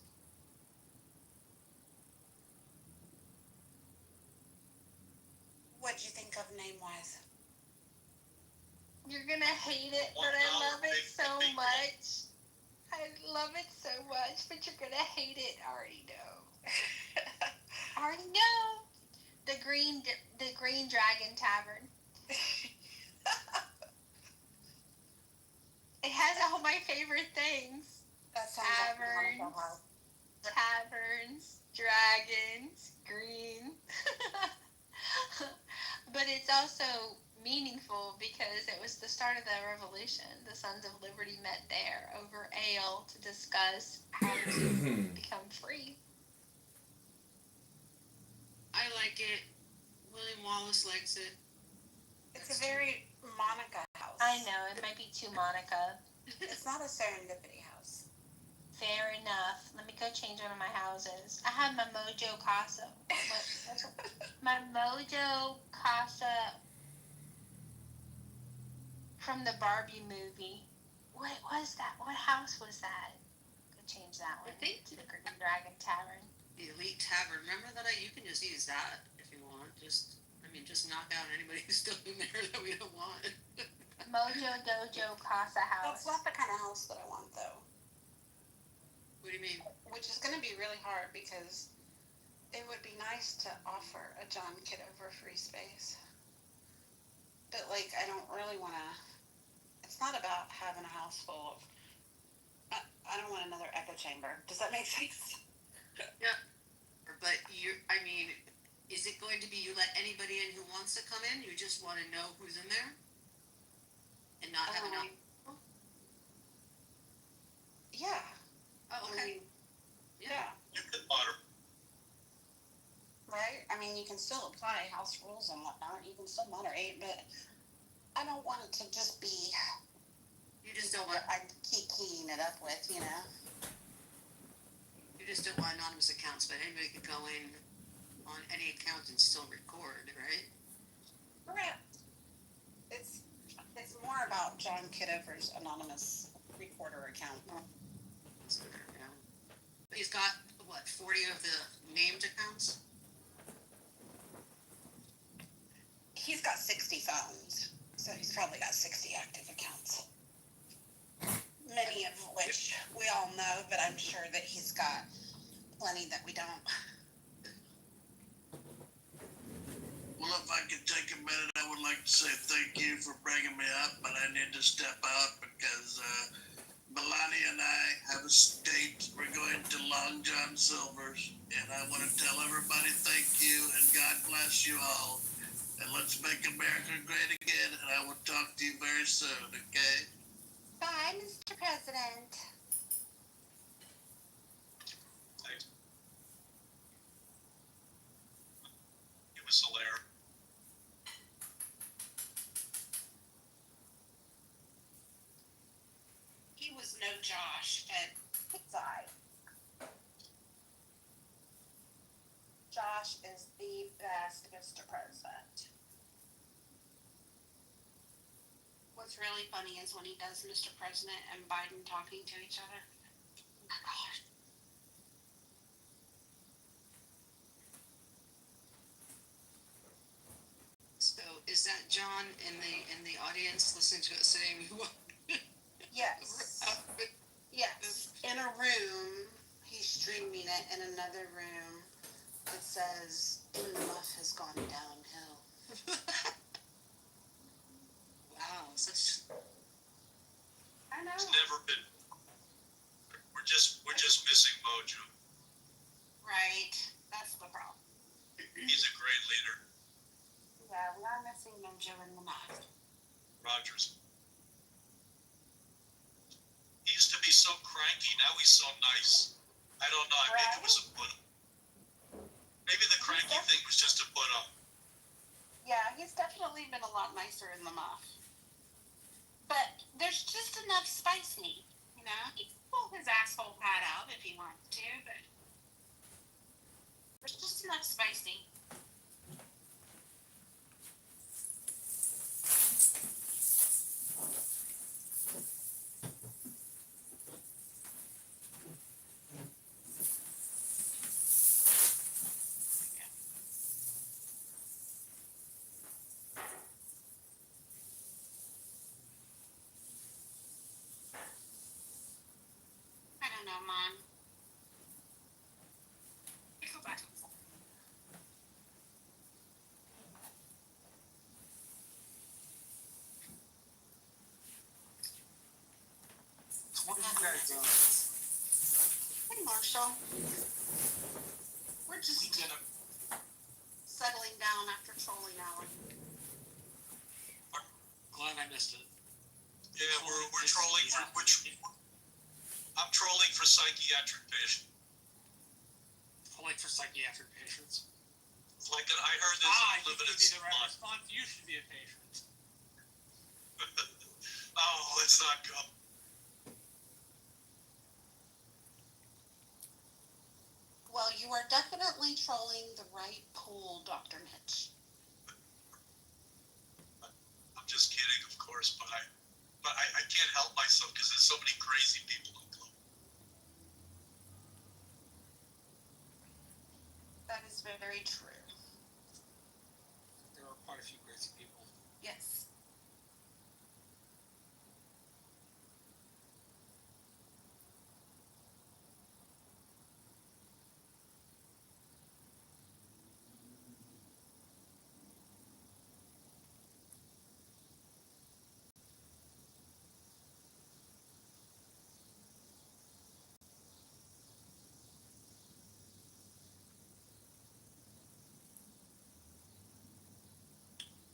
What'd you think of name-wise? You're gonna hate it, but I love it so much. I love it so much, but you're gonna hate it. I already know. I already know. The Green Dragon Tavern. It has all my favorite things. That sounds Taverns, like a taverns, dragons, green. But it's also meaningful because it was the start of the revolution. The Sons of Liberty met there over ale to discuss how to become free. I like it. William Wallace likes it. It's a very Monica house. I know, it might be too Monica. It's not a serendipity house. Fair enough. Let me go change one of my houses. I have my Mojo Casa. My Mojo Casa from the Barbie movie. What was that? What house was that? Go change that one. I think to the Green Dragon Tavern. the Elite Tavern. Remember that you can just use that if you want. Just knock out anybody who's still in there that we don't want. Mojo Dojo Casa House. That's not the kind of house that I want, though. What do you mean? Which is going to be really hard because it would be nice to offer a John Kitover free space. But, like, I don't really want to... It's not about having a house full of... I don't want another echo chamber. Does that make sense? Yeah. But is it going to be you let anybody in who wants to come in? You just want to know who's in there? And not have enough? Yeah. Oh, okay. Yeah. You can butter. Right? You can still apply house rules and whatnot. You can still moderate, but I don't want it to just be... You just don't want... I keep keying it up with, you know? You just don't want anonymous accounts, but anybody could go in on any account and still record, right? Correct. It's more about John Kitover's anonymous recorder account. Yeah. But he's got, 40 of the named accounts? He's got 60 phones, so he's probably got 60 active accounts. Many of which we all know, but I'm sure that he's got plenty that we don't. Well, if I could take a minute, I would like to say thank you for bringing me up, but I need to step out because Melania and I have a date. We're going to Long John Silver's, and I want to tell everybody thank you and God bless you all. And let's make America great again, and I will talk to you very soon, okay? Bye, Mr. President. Thanks. Give us a layer. He was no Josh at Pitside. Josh is the best, Mr. President. What's really funny is when he does Mr. President and Biden talking to each other. Oh my gosh. So is that John in the audience listening to it saying what? Yes. Yes, in a room, he's streaming it. In another room, it says, "In the Muff has gone downhill." Wow, such. I know. It's never been. We're just missing Mojo. Right. That's the problem. He's a great leader. Yeah, we are missing Mojo in the Muff. Rogers. He used to be so cranky. Now he's so nice. I don't know. I think it was a put. Maybe the cranky thing was just a put up. Yeah, he's definitely been a lot nicer in the Muff. But there's just enough spicy, you know? He can pull his asshole pad out if he wants to, but there's just enough spicy. I don't know, Mom. Go back and forth. What are you guys doing? Hey, Marshall. We're just settling down after trolling hour. Glad I missed it. Yeah, we're trolling for I'm trolling for psychiatric patients. Only for psychiatric patients. Like I heard there's you limited would be the right supply. response. You should be a patient. Oh, let's not go. Well, you are definitely trolling the right pool, Dr. Mitch. I'm just kidding, of course, but I can't help myself because there's so many crazy people in the club. That is very true. There are quite a few crazy people. Yes.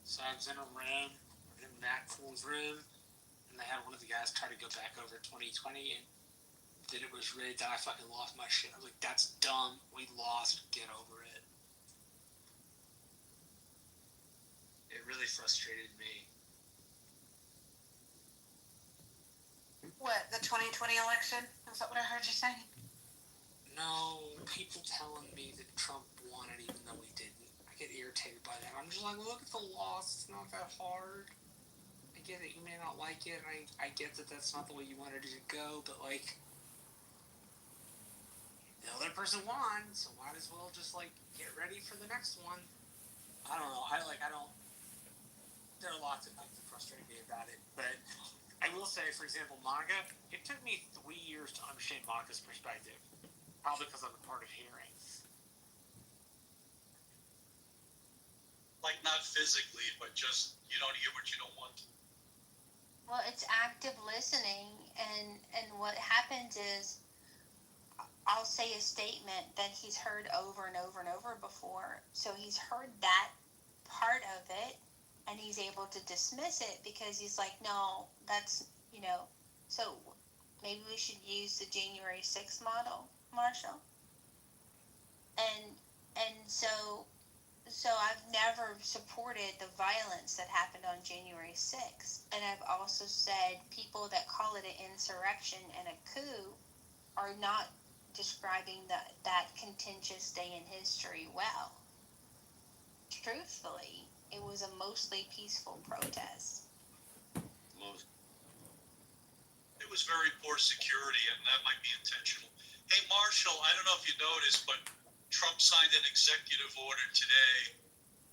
So I was in a room, in Matt Cool's room, and they had one of the guys try to go back over 2020, and then it was rigged, and I fucking lost my shit. I was like, that's dumb. We lost. Get over it. It really frustrated me. What, the 2020 election? Is that what I heard you say? No, people telling me that Trump won it even though he didn't. I get irritated by that. I'm just like, look at the loss. It's not that hard. I get it. You may not like it. I get that that's not the way you wanted it to go, but like, the other person won, so might as well just like get ready for the next one. I don't know. There are lots of things that frustrate me about it, but I will say, for example, MAGA. It took me 3 years to understand MAGA's perspective, probably because I'm a part of hearings. Like not physically, but just you don't hear what you don't want. Well, it's active listening, and what happens is I'll say a statement that he's heard over and over and over before, so he's heard that part of it, and he's able to dismiss it because he's like, no, that's, so maybe we should use the January 6th model, Marshall. And so I've never supported the violence that happened on January 6th. And I've also said people that call it an insurrection and a coup are not describing that contentious day in history well. Truthfully, it was a mostly peaceful protest. It was very poor security, and that might be intentional. Hey, Marshall, I don't know if you noticed, but Trump signed an executive order today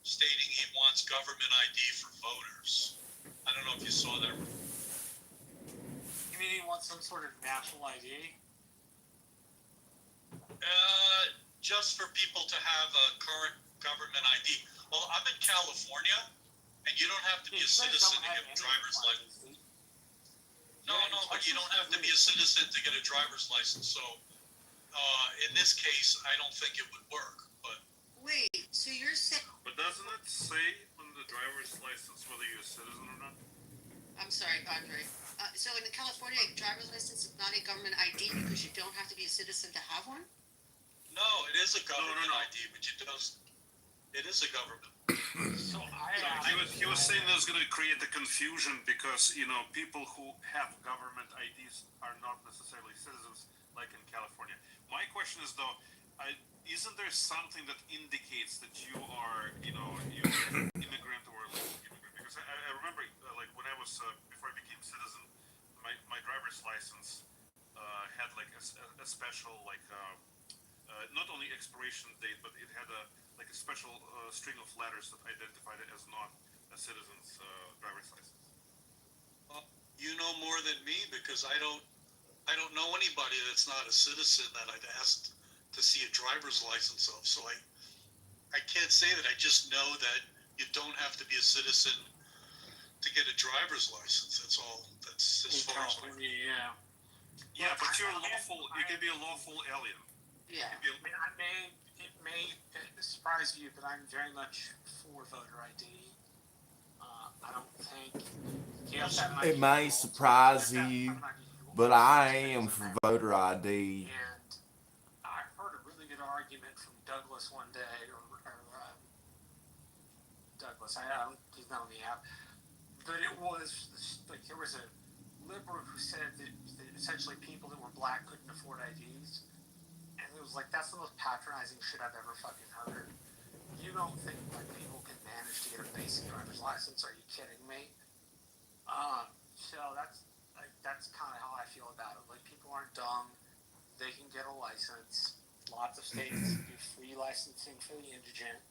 stating he wants government ID for voters. I don't know if you saw that. You mean he wants some sort of national ID? Just for people to have a current government ID. Well, I'm in California, and you don't have to be a citizen to get a driver's license. No, but you don't have to be a citizen to get a driver's license. So, in this case, I don't think it would work. But Wait, so you're saying? But doesn't it say on the driver's license whether you're a citizen or not? I'm sorry, Andre. So in California, a driver's license is not a government ID because you don't have to be a citizen to have one? no, it is a government No. ID, but it is a government. So He was saying that it's going to create a confusion because, people who have government IDs are not necessarily citizens like in California. My question is, though, isn't there something that indicates that you are, you're an immigrant or a legal immigrant? Because I remember, when I was, before I became citizen, my driver's license had, a special, not only expiration date, but it had a special string of letters that identified it as not a citizen's driver's license. Well, you know more than me because I don't know anybody that's not a citizen that I've asked to see a driver's license of. So I can't say that. I just know that you don't have to be a citizen to get a driver's license. That's all. That's as far as I know. Yeah. Yeah, but you're lawful. You can be a lawful alien. Yeah. It may surprise you, but I'm very much for voter ID. I don't think. It may surprise you, but I am for voter ID. And I heard a really good argument from Douglas one day, Douglas. He's not on the app, but it was there was a liberal who said that essentially people that were black couldn't afford IDs. And it was that's the most patronizing shit I've ever fucking heard. You don't think people can manage to get a basic driver's license? Are you kidding me? So that's kind of how I feel about it. People aren't dumb. They can get a license. Lots of states do free licensing for the indigent.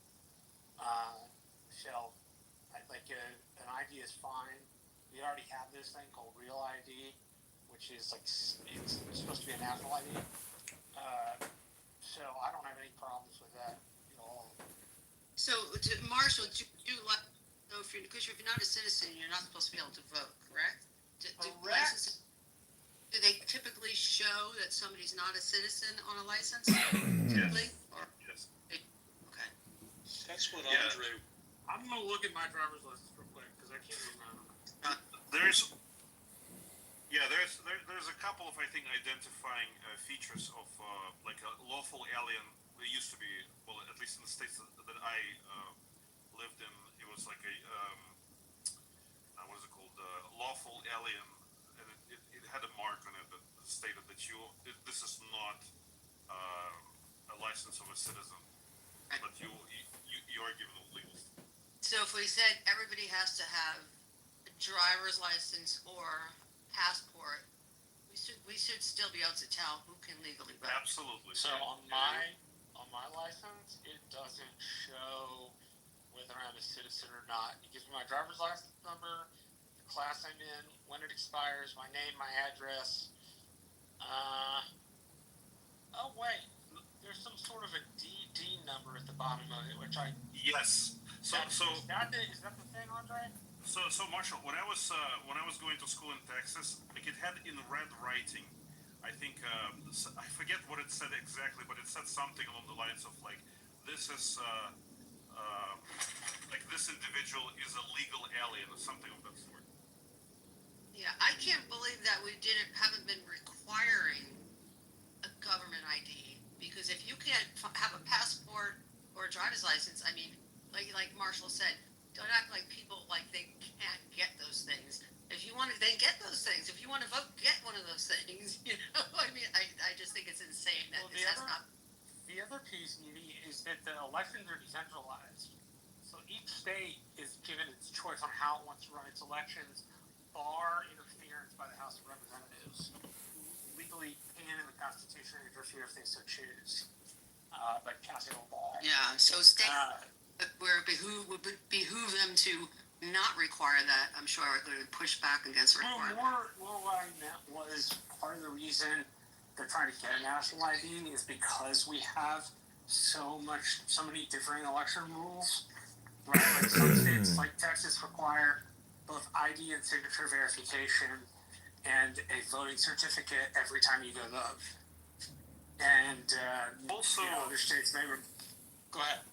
An ID is fine. We already have this thing called Real ID, which is it's supposed to be a national ID. So I don't have any problems with that at all. So, Marshall, because if you're not a citizen, you're not supposed to be able to vote, correct? Correct. Do they typically show that somebody's not a citizen on a license? Yes. Yes. Okay. That's what Andre. I'm gonna look at my driver's license real quick because I can't remember. There's a couple of, I think, identifying features of a lawful alien. It used to be, well, at least in the states that I lived in, it was what is it called, lawful alien, and it had a mark on it that stated that this is not a license of a citizen, but you are given a legal. So if we said everybody has to have a driver's license or passport, we should still be able to tell who can legally vote. Absolutely. So on my license, it doesn't show whether I'm a citizen or not. It gives me my driver's license number, the class I'm in, when it expires, my name, my address. Oh wait, there's some sort of a DD number at the bottom of it, which Yes. Is that the thing, Andre? So Marshall, when I was going to school in Texas, it had in red writing, I think I forget what it said exactly, but it said something along the lines of this is this individual is a legal alien or something of that sort. Yeah, I can't believe that we haven't been requiring a government ID, because if you can't have a passport or a driver's license, I mean, like Marshall said, don't act like people they can't get those things. If you want to, then get those things. If you want to vote, get one of those things. I mean, I just think it's insane that the other piece, Edie, is that the elections are decentralized. So each state is given its choice on how it wants to run its elections, bar interference by the House of Representatives, who legally can in the Constitution interfere if they so choose, by passing a law. Yeah, so states would behoove them to not require that, I'm sure they would push back against requirement. More what I meant was part of the reason they're trying to get a national ID is because we have so many differing election rules. Right? Like some states, like Texas, require both ID and signature verification and a voting certificate every time you go vote. And Also, other states may. Go ahead.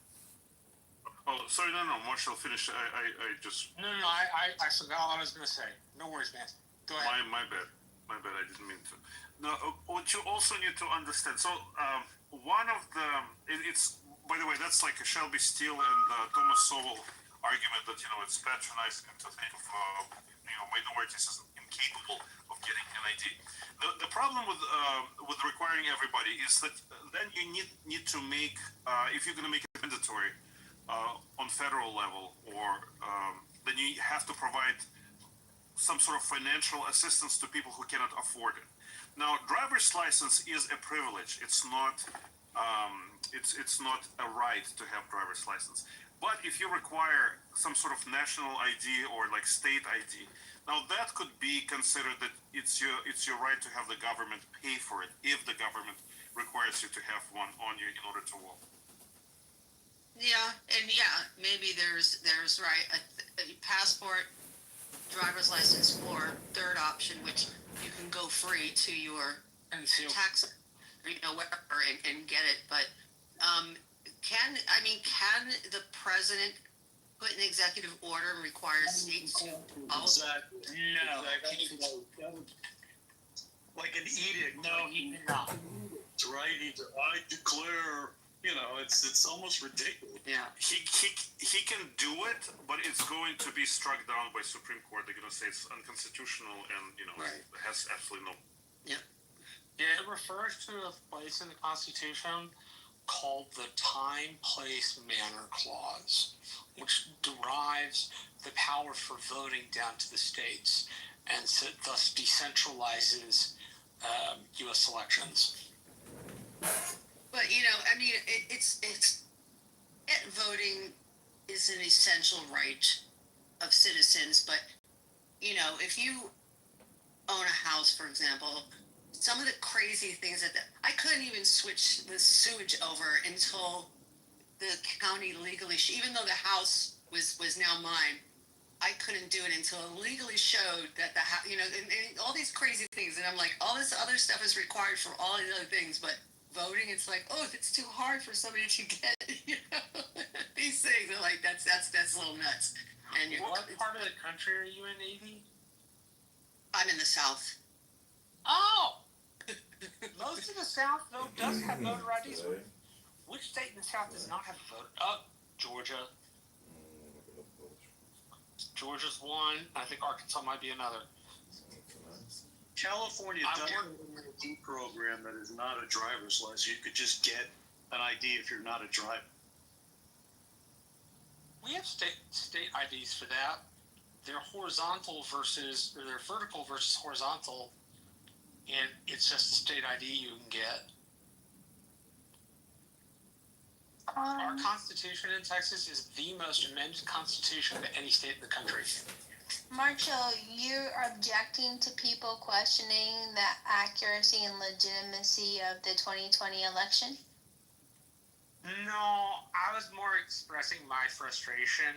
Oh, sorry, no, Marshall, finish. I just. No, I forgot what I was going to say. No worries, man. Go ahead. My bad. I didn't mean to. No, what you also need to understand. So, one of the, it's, by the way, that's like a Shelby Steele and Thomas Sowell argument that, it's patronizing to think of, minorities as incapable of getting an ID. The problem with requiring everybody is that then you need to make, if you're going to make it mandatory, on federal level, or then you have to provide some sort of financial assistance to people who cannot afford it. Now, driver's license is a privilege. It's not it's not a right to have driver's license. But if you require some sort of national ID or like state ID, now that could be considered that it's your right to have the government pay for it if the government requires you to have one on you in order to walk. Yeah, and maybe there's a passport, driver's license, or third option, which you can go free to your tax, whatever, and get it. But can the president put an executive order and require states to follow? Exactly. No. Exactly. Like an edict. No, he did not. That's right. I declare. It's almost ridiculous. Yeah. He can do it, but it's going to be struck down by Supreme Court. They're going to say it's unconstitutional and Right. It has absolutely no. Yeah. Yeah, it refers to a place in the Constitution called the Time, Place, Manner Clause, which derives the power for voting down to the states and thus decentralizes U.S. elections. But it's voting is an essential right of citizens. But if you own a house, for example, some of the crazy things I couldn't even switch the sewage over until the county legally, even though the house was now mine, I couldn't do it until it legally showed that the house, and all these crazy things. And I'm like, all this other stuff is required for all these other things, but voting, it's like, oh, it's too hard for somebody to get, these things. They're like, that's a little nuts. And what part of the country are you in, Navy? I'm in the South. Oh! Most of the South, though, does have voter IDs. Which state in the South does not have a voter? Georgia. Georgia's one. I think Arkansas might be another. California does have an ID program that is not a driver's license. You could just get an ID if you're not a driver. We have state IDs for that. They're vertical versus horizontal, and it's just a state ID you can get. Our Constitution in Texas is the most amended Constitution of any state in the country. Marshall, you're objecting to people questioning the accuracy and legitimacy of the 2020 election? No, I was more expressing my frustration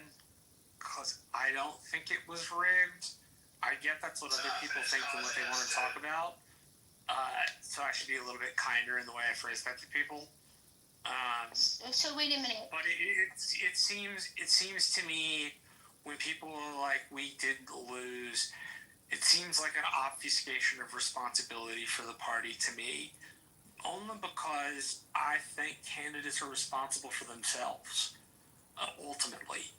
because I don't think it was rigged. I get that's what other people think and what they want to talk about. So I should be a little bit kinder in the way I phrase that to people. So wait a minute. But it seems to me when people are like, we did lose, it seems like an obfuscation of responsibility for the party to me. Only because I think candidates are responsible for themselves, ultimately.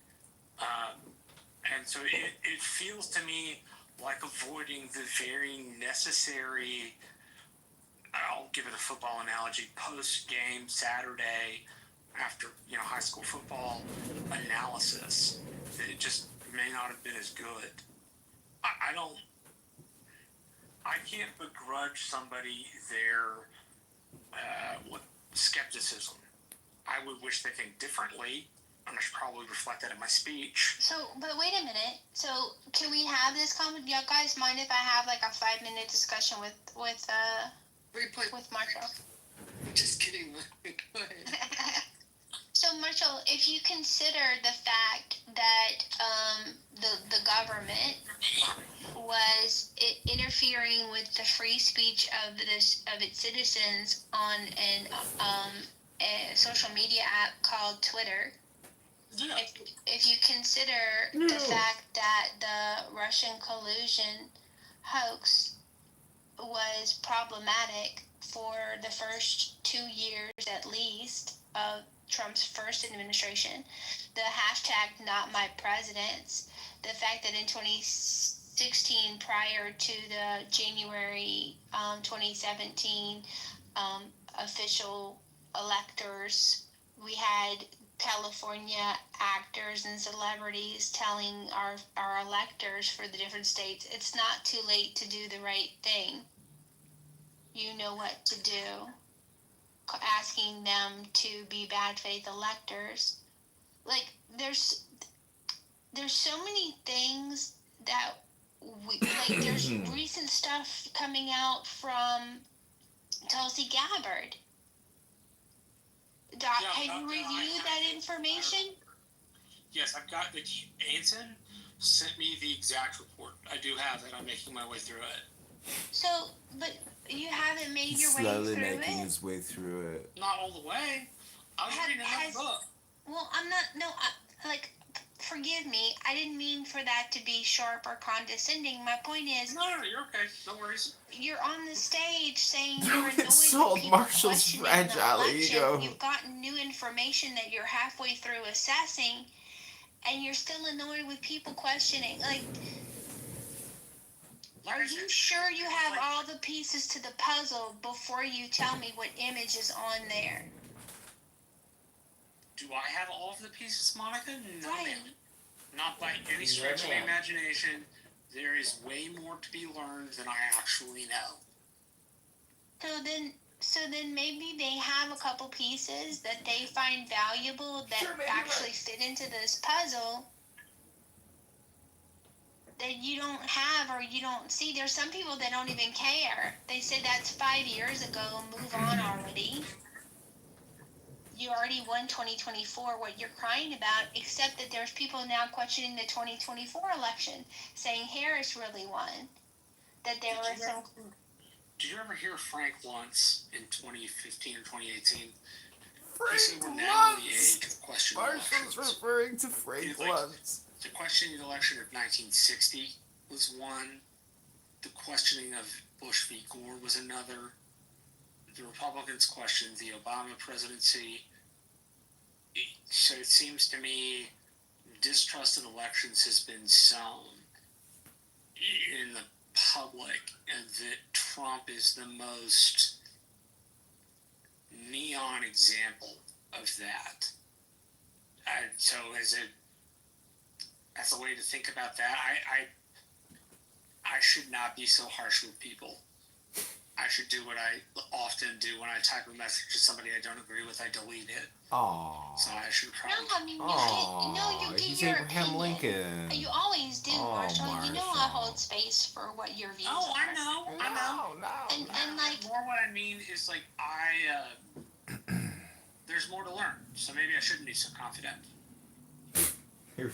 And so it feels to me like avoiding the very necessary, I'll give it a football analogy, post-game Saturday after high school football analysis. That it just may not have been as good. I can't begrudge somebody their skepticism. I would wish they think differently, And I should probably reflect that in my speech. So, but wait a minute. So, can we have this comment? You guys mind if I have like a 5-minute discussion with Marshall? Just kidding. Go ahead. So, Marshall, if you consider the fact that the government was interfering with the free speech of its citizens on a social media app called Twitter. Yeah. If you consider the fact that the Russian collusion hoax was problematic for the first 2 years at least of Trump's first administration, the hashtag #NotMyPresidents, the fact that in 2016, prior to the January 2017 official electors, we had California actors and celebrities telling our electors for the different states, it's not too late to do the right thing. You know what to do. Asking them to be bad faith electors. Like, there's so many things that there's recent stuff coming out from Tulsi Gabbard. Doc, have you reviewed that information? Yes, I've got the Anson sent me the exact report. I do have it. I'm making my way through it. So, but you haven't made your way slowly through making it. his way through it. Not all the way. I was reading another book. Well, I'm not. No, forgive me. I didn't mean for that to be sharp or condescending. My point is. No, you're okay. No worries. You're on the stage saying you're Don't annoyed with insult people Marshall's questioning the fragile election. ego. You've gotten new information that you're halfway through assessing, and you're still annoyed with people questioning. Like, are you sure you have all the pieces to the puzzle before you tell me what image is on there? Do I have all of the pieces, Monica? No, Right. ma'am. Not by any stretch of the imagination. There is way more to be learned than I actually know. So then maybe they have a couple pieces that they find valuable that actually fit into this puzzle that you don't have or you don't see. There's some people that don't even care. They say that's 5 years ago, move on already. You already won 2024, what you're crying about, except that there's people now questioning the 2024 election, saying Harris really won. That there were some... Did you ever hear Frank Luntz in 2015 or 2018? Frank he said we're now in the age Luntz! of questioning Marshall's elections. referring to Frank Luntz. The questioning election of 1960 was one. The questioning of Bush v. Gore was another. The Republicans questioned the Obama presidency. So it seems to me distrust in elections has been sown in the public, and that Trump is the most neon example of that. So as a way to think about that, I should not be so harsh with people. I should do what I often do when I type a message to somebody I don't agree with. I delete it. Aww. So I should probably. No, I mean, you get he's your Abraham opinion. Lincoln. You always do, Marshall. You know I Marshall. hold space for what your views Oh, are. I know. And like, more what I mean is like there's more to learn. So maybe I shouldn't be so confident. You're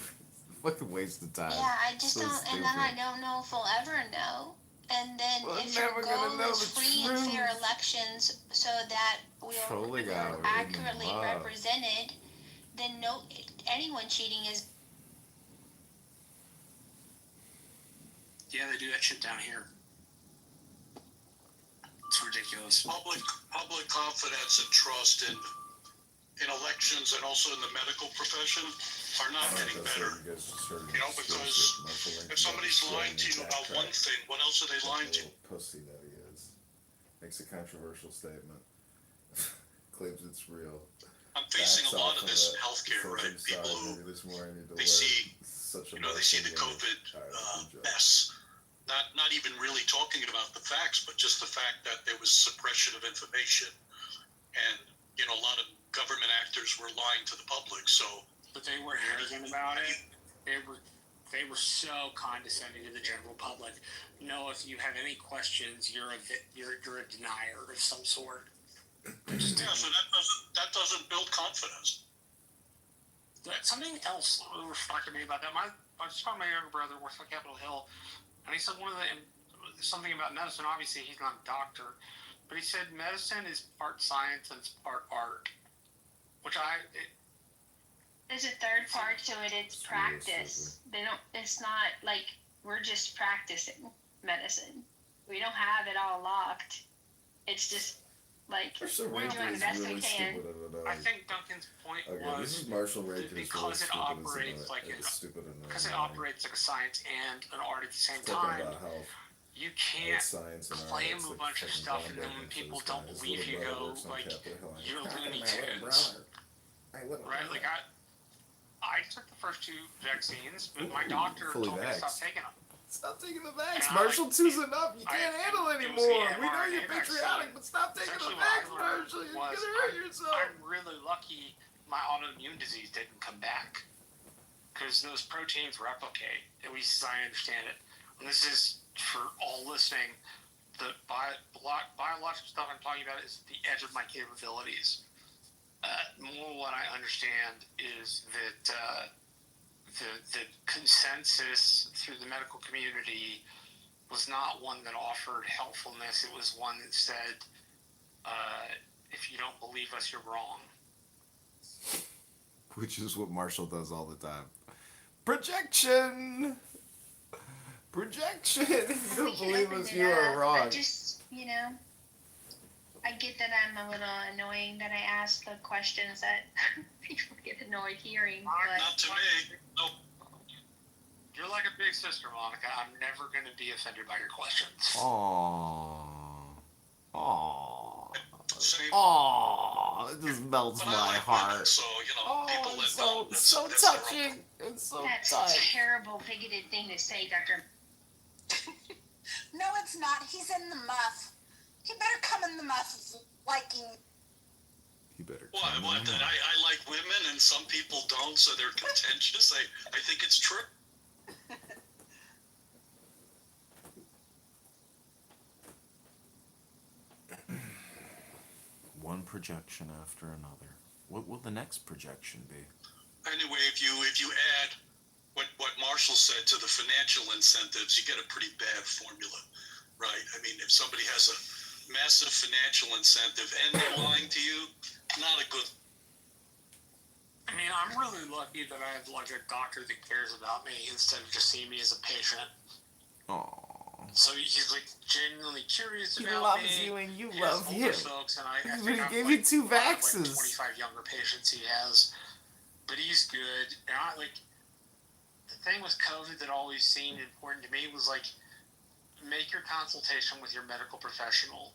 fucking waste of time. yeah, I just So don't, stupid. and then I don't know if we'll ever know. And then We're if your never gonna goal know is the free and truth. fair elections so that Trolling we're hour in accurately love. represented, then anyone cheating is... Yeah, they do that shit down here. It's ridiculous. Public confidence and trust in elections and also in the medical profession are not getting better. You know, because if somebody's lying to you about one thing, what else are they lying to? Pussy that he is. Makes a controversial statement. Claims it's real. I'm facing a lot of this in healthcare, right? People who they see, they see the COVID mess, not even really talking about the facts, but just the fact that there was suppression of information, and a lot of government actors were lying to the public. So but they were arrogant about it. They were so condescending to the general public. No, if you have any questions, you're a denier of some sort. Yeah, so that doesn't build confidence. Something else really striking me about that. I was talking to my younger brother works on Capitol Hill, and he said something about medicine. Obviously, he's not a doctor, but he said medicine is part science and it's part art, which there's a third part to it. It's practice. It's not like we're just practicing medicine. We don't have it all locked. It's just like we're doing the best we can. I think Duncan's point was this is Marshall because it operates like a science and an art at the same time. You can't claim a bunch of stuff, and then when people don't believe you, go like you're Looney Tunes, right? Like I took the first 2 vaccines, but my doctor told me to stop taking them. Stop taking the vax. Marshall 2's enough. You can't handle anymore. We know you're patriotic, but stop taking the vax, Marshall. You're going to hurt yourself. I'm really lucky my autoimmune disease didn't come back because those proteins replicate, at least as I understand it. And this is, for all listening, the biological stuff I'm talking about is the edge of my capabilities. More what I understand is that the consensus through the medical community was not one that offered helpfulness. It was one that said, if you don't believe us, you're wrong. Which is what Marshall does all the time. Projection! If you don't believe us, you are wrong. I just, I get that I'm a little annoying that I ask the questions that people get annoyed hearing. But not to me. Nope. You're like a big sister, Monica. I'm never going to be offended by your questions. It just melts my heart. So, people that don't. So touching. It's so that's touching. a terrible, bigoted thing to say, Dr. No, it's not. He's in the muff. He better come in the muff liking. He better. Well, I like women, and some people don't, so they're contentious. I think it's true. One projection after another. What will the next projection be? Anyway, if you add what Marshall said to the financial incentives, you get a pretty bad formula, right? I mean, if somebody has a massive financial incentive and they're lying to you, not a good. I mean, I'm really lucky that I have like a doctor that cares about me instead of just seeing me as a patient. Aww. So he's like genuinely curious he about me. He loves you and you he love him. Folks, and I he gave like, you 2 vaxes. Like 25 younger patients he has, but he's good. And the thing with COVID that always seemed important to me was like, make your consultation with your medical professional.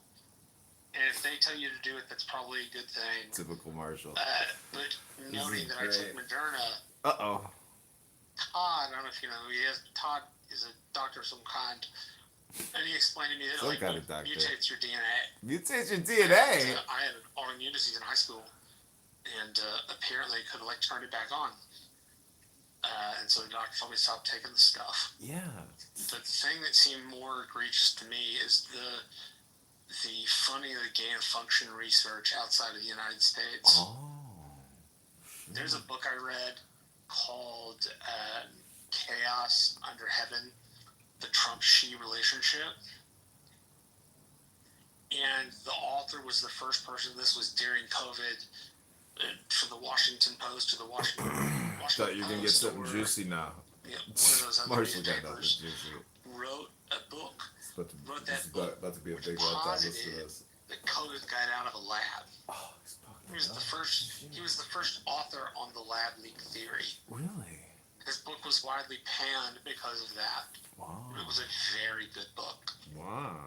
And if they tell you to do it, that's probably a good thing. Typical Marshall. But noting that great. I took Moderna. Uh-oh. Todd, I don't know if you know who he is. Todd is a doctor of some kind. And he explained to me that mutates your DNA. Mutates your DNA? I had an autoimmune disease in high school. And apparently could have turned it back on. And so the doctor told me to stop taking the stuff. Yeah. But the thing that seemed more egregious to me is the funding of the gain of function research outside of the United States. Oh. Sure. There's a book I read called Chaos Under Heaven, the Trump-Xi relationship. And the author was the first person, this was during COVID, for the Washington Post or the Washington Thought you were going to get something juicy now. Yeah, one of those other Marshall got nothing newspapers juicy. wrote a book. About to be a big one time to this. That COVID got out of a lab. Oh, he was the first author on the lab leak theory. Really? His book was widely panned because of that. Wow. It was a very good book. Wow.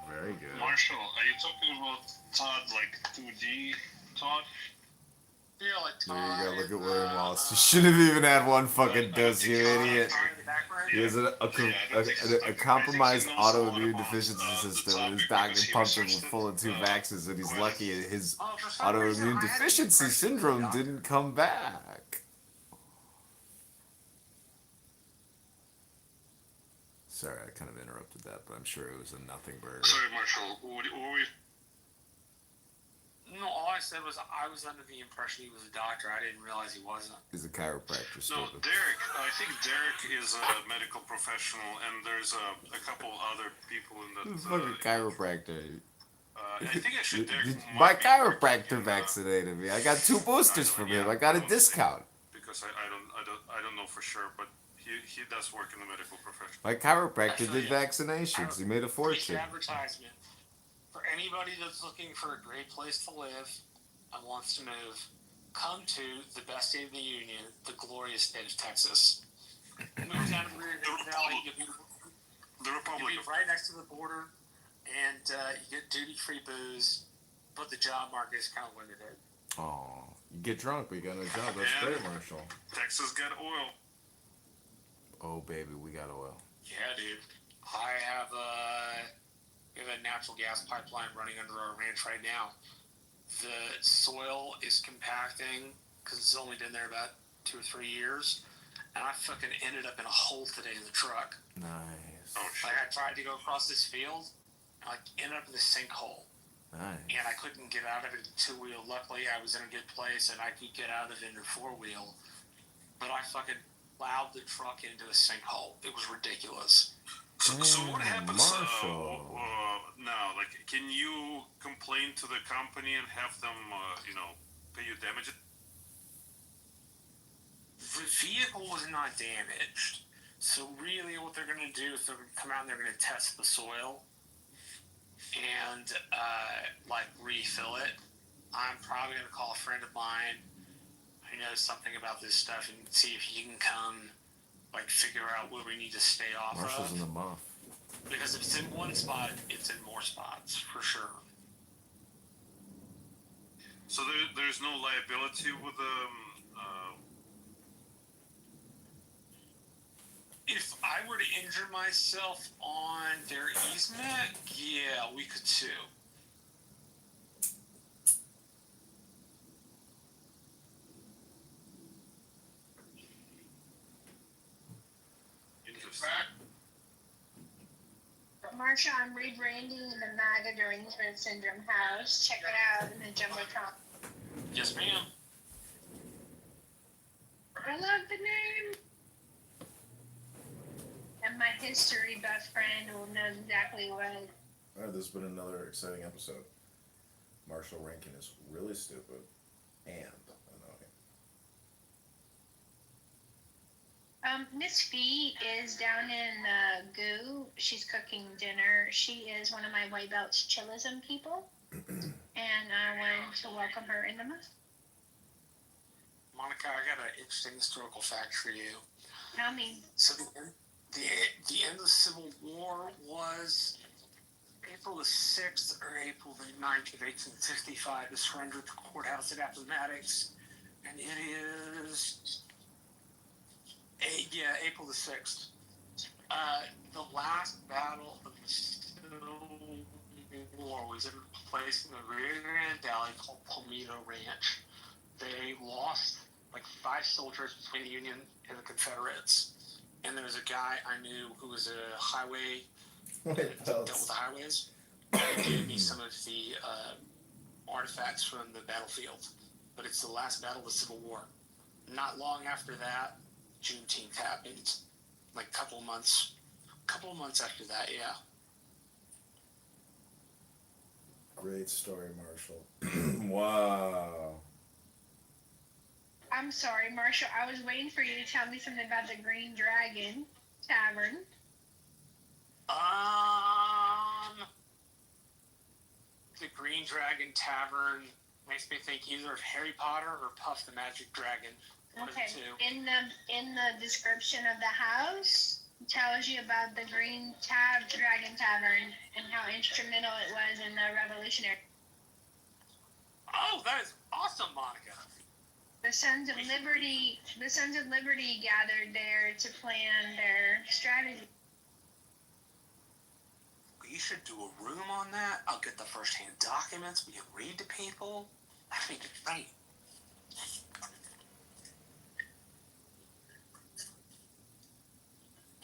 Very good. Marshall, are you talking about Todd like 2D Todd? Yeah, like There you Todd. go. Look at William Wallace. You should have even had one fucking dose, you idiot. He has a compromised autoimmune deficiency system. His doctor pumped him full of 2 vaxes, and he's lucky his autoimmune deficiency syndrome didn't come back. Sorry, I kind of interrupted that, but I'm sure it was a nothing burger. Sorry, Marshall. What were we? No, all I said was I was under the impression he was a doctor. I didn't realize he wasn't. He's a chiropractor. No, Stupid. Derek. I think Derek is a medical professional, and there's a couple other people in that. He's a fucking chiropractor. I think actually Derek. My might be chiropractor working in, vaccinated me. I got 2 boosters from him. I got a discount. because I don't know for sure, but he does work in the medical profession. My chiropractor did vaccinations. He made a fortune. Advertisement for anybody that's looking for a great place to live and wants to move. Come to the best state of the union, the glorious state of Texas. Move down to the Rio Grande Valley. The Republic. You'll be right next to the border, and you get duty-free booze, but the job market is kind of limited. Oh, you get drunk, but you got no job. That's great, Marshall. Texas got oil. Oh, baby, we got oil. Yeah, dude. I have we have a natural gas pipeline running under our ranch right now. The soil is compacting because it's only been there about 2 or 3 years, and I fucking ended up in a hole today in the truck. Nice. Oh shit. Like I tried to go across this field, and I ended up in the sinkhole. Nice. And I couldn't get out of it in 2-wheel. Luckily, I was in a good place, and I could get out of it in a 4-wheel. But I fucking plowed the truck into a sinkhole. It was ridiculous. So what happens Marshall. now? Like, can you complain to the company and have them, pay you damages? The vehicle was not damaged. So really what they're going to do is they're going to come out and they're going to test the soil and, refill it. I'm probably going to call a friend of mine who knows something about this stuff and see if he can come, figure out where we need to stay off Marshall's of. in the muff. Because if it's in one spot, it's in more spots, for sure. So there's no liability with If I were to injure myself on their easement, yeah, we could sue. Marsha, I'm rebranding the MAGA derangement syndrome house. Check it out in the Jumbotron. Yes, ma'am. I love the name. And my history buff friend will know exactly what. Alright, this has been another exciting episode. Marshall Rankin is really stupid and annoying. Miss Fee is down in Goo. She's cooking dinner. She is one of my White Belts chillism people. And I wanted to welcome her in the mess. Monica, I got an interesting historical fact for you. Tell me. So the end of the Civil War was April the 6th or April the 9th of 1865, the surrender at the courthouse at Appomattox. And it is... April the 6th. The last battle of the Civil War was in a place in the Rio Grande Valley called Palmetto Ranch. They lost 5 soldiers between the Union and the Confederates. And there was a guy I knew who was a highway, dealt with the highways. He gave me some of the artifacts from the battlefield. But it's the last battle of the Civil War. Not long after that, Juneteenth happened. Couple of months after that, yeah. Great story, Marshall. Wow. I'm sorry, Marshall. I was waiting for you to tell me something about the Green Dragon Tavern. The Green Dragon Tavern makes me think either of Harry Potter or Puff the Magic Dragon. Okay. In the description of the house, it tells you about the Green Dragon Tavern and how instrumental it was in the Revolutionary. Oh, that is awesome, Monica. The Sons of Liberty gathered there to plan their strategy. We should do a room on that. I'll get the first-hand documents. We can read to people. I think it's great.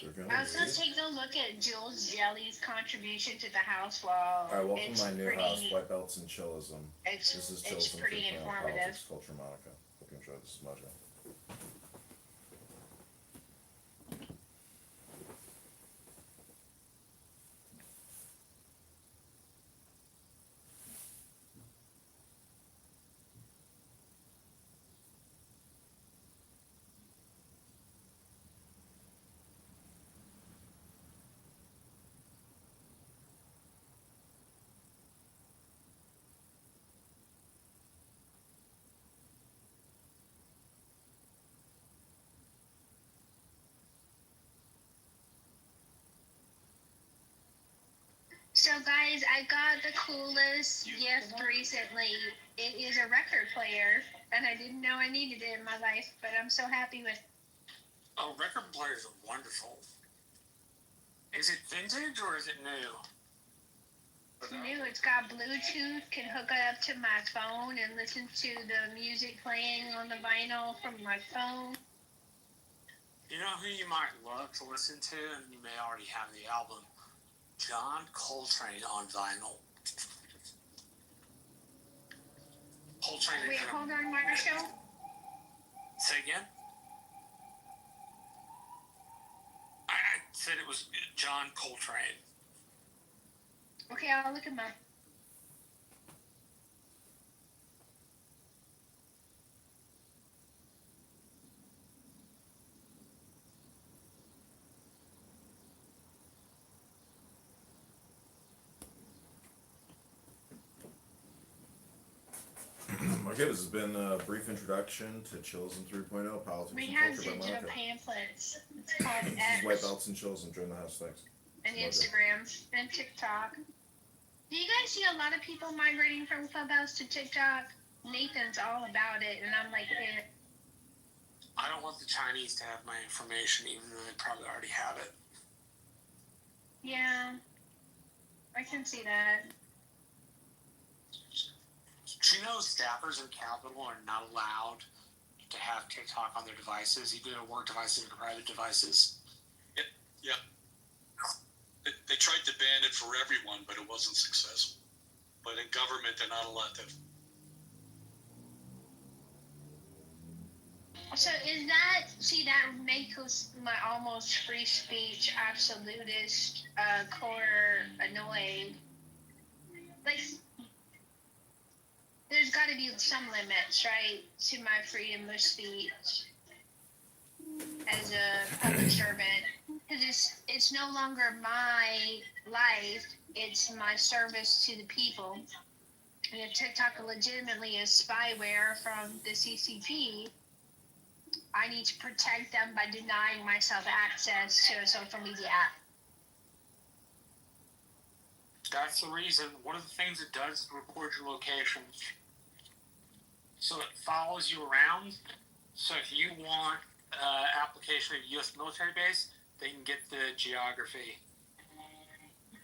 I was gonna take a look at Jules Jelly's contribution to the House wall. Alright, welcome It's to my new pretty, house, White Belts and Chillism. This is It's Chillism pretty 3.0 informative. Politics, Culture, Monica. Hope you enjoyed this, Mojo. So guys, I got the coolest gift recently. It is a record player, and I didn't know I needed it in my life, but I'm so happy with. Oh, record players are wonderful. Is it vintage or is it new? It's new. It's got Bluetooth. Can hook it up to my phone and listen to the music playing on the vinyl from my phone. You know who you might love to listen to, and you may already have the album? John Coltrane on vinyl. Coltrane. Wait, hold on, Marshall. Say again? I said it was John Coltrane. Okay, I'll look him up. Okay, this has been a brief introduction to Chillism 3.0 Politics We and have Culture by digital Monica. pamphlets. It's called This is White X Belts and Chillism. Join the house, thanks. and Mojo. Instagram and TikTok. Do you guys see a lot of people migrating from Clubhouse to TikTok? Nathan's all about it, and I'm like, eh. I don't want the Chinese to have my information, even though they probably already have it. Yeah, I can see that. Do you know staffers in Capitol are not allowed to have TikTok on their devices, either their work devices or private devices? Yeah. They tried to ban it for everyone, but it wasn't successful. But in government, they're not allowed to. So is that, see, that makes my almost free speech absolutist core annoying. Like, there's got to be some limits, right, to my freedom of speech as a public servant. Because it's no longer my life, it's my service to the people. And if TikTok legitimately is spyware from the CCP, I need to protect them by denying myself access to a social media app. That's the reason. One of the things it does is record your location. So it follows you around. So if you want application of U.S. military base, they can get the geography.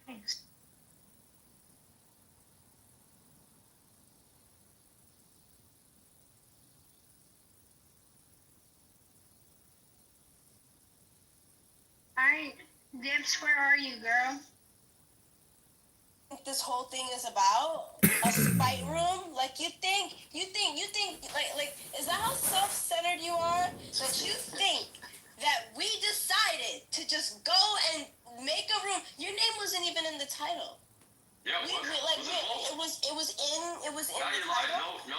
Thanks. Alright, Dips, where are you, girl? This whole thing is about a spite room. Like you think, like, is that how self-centered you are? That you think that we decided to just go and make a room. Your name wasn't even in the title. Yeah, it was. It was in Now the you're lying. title. No.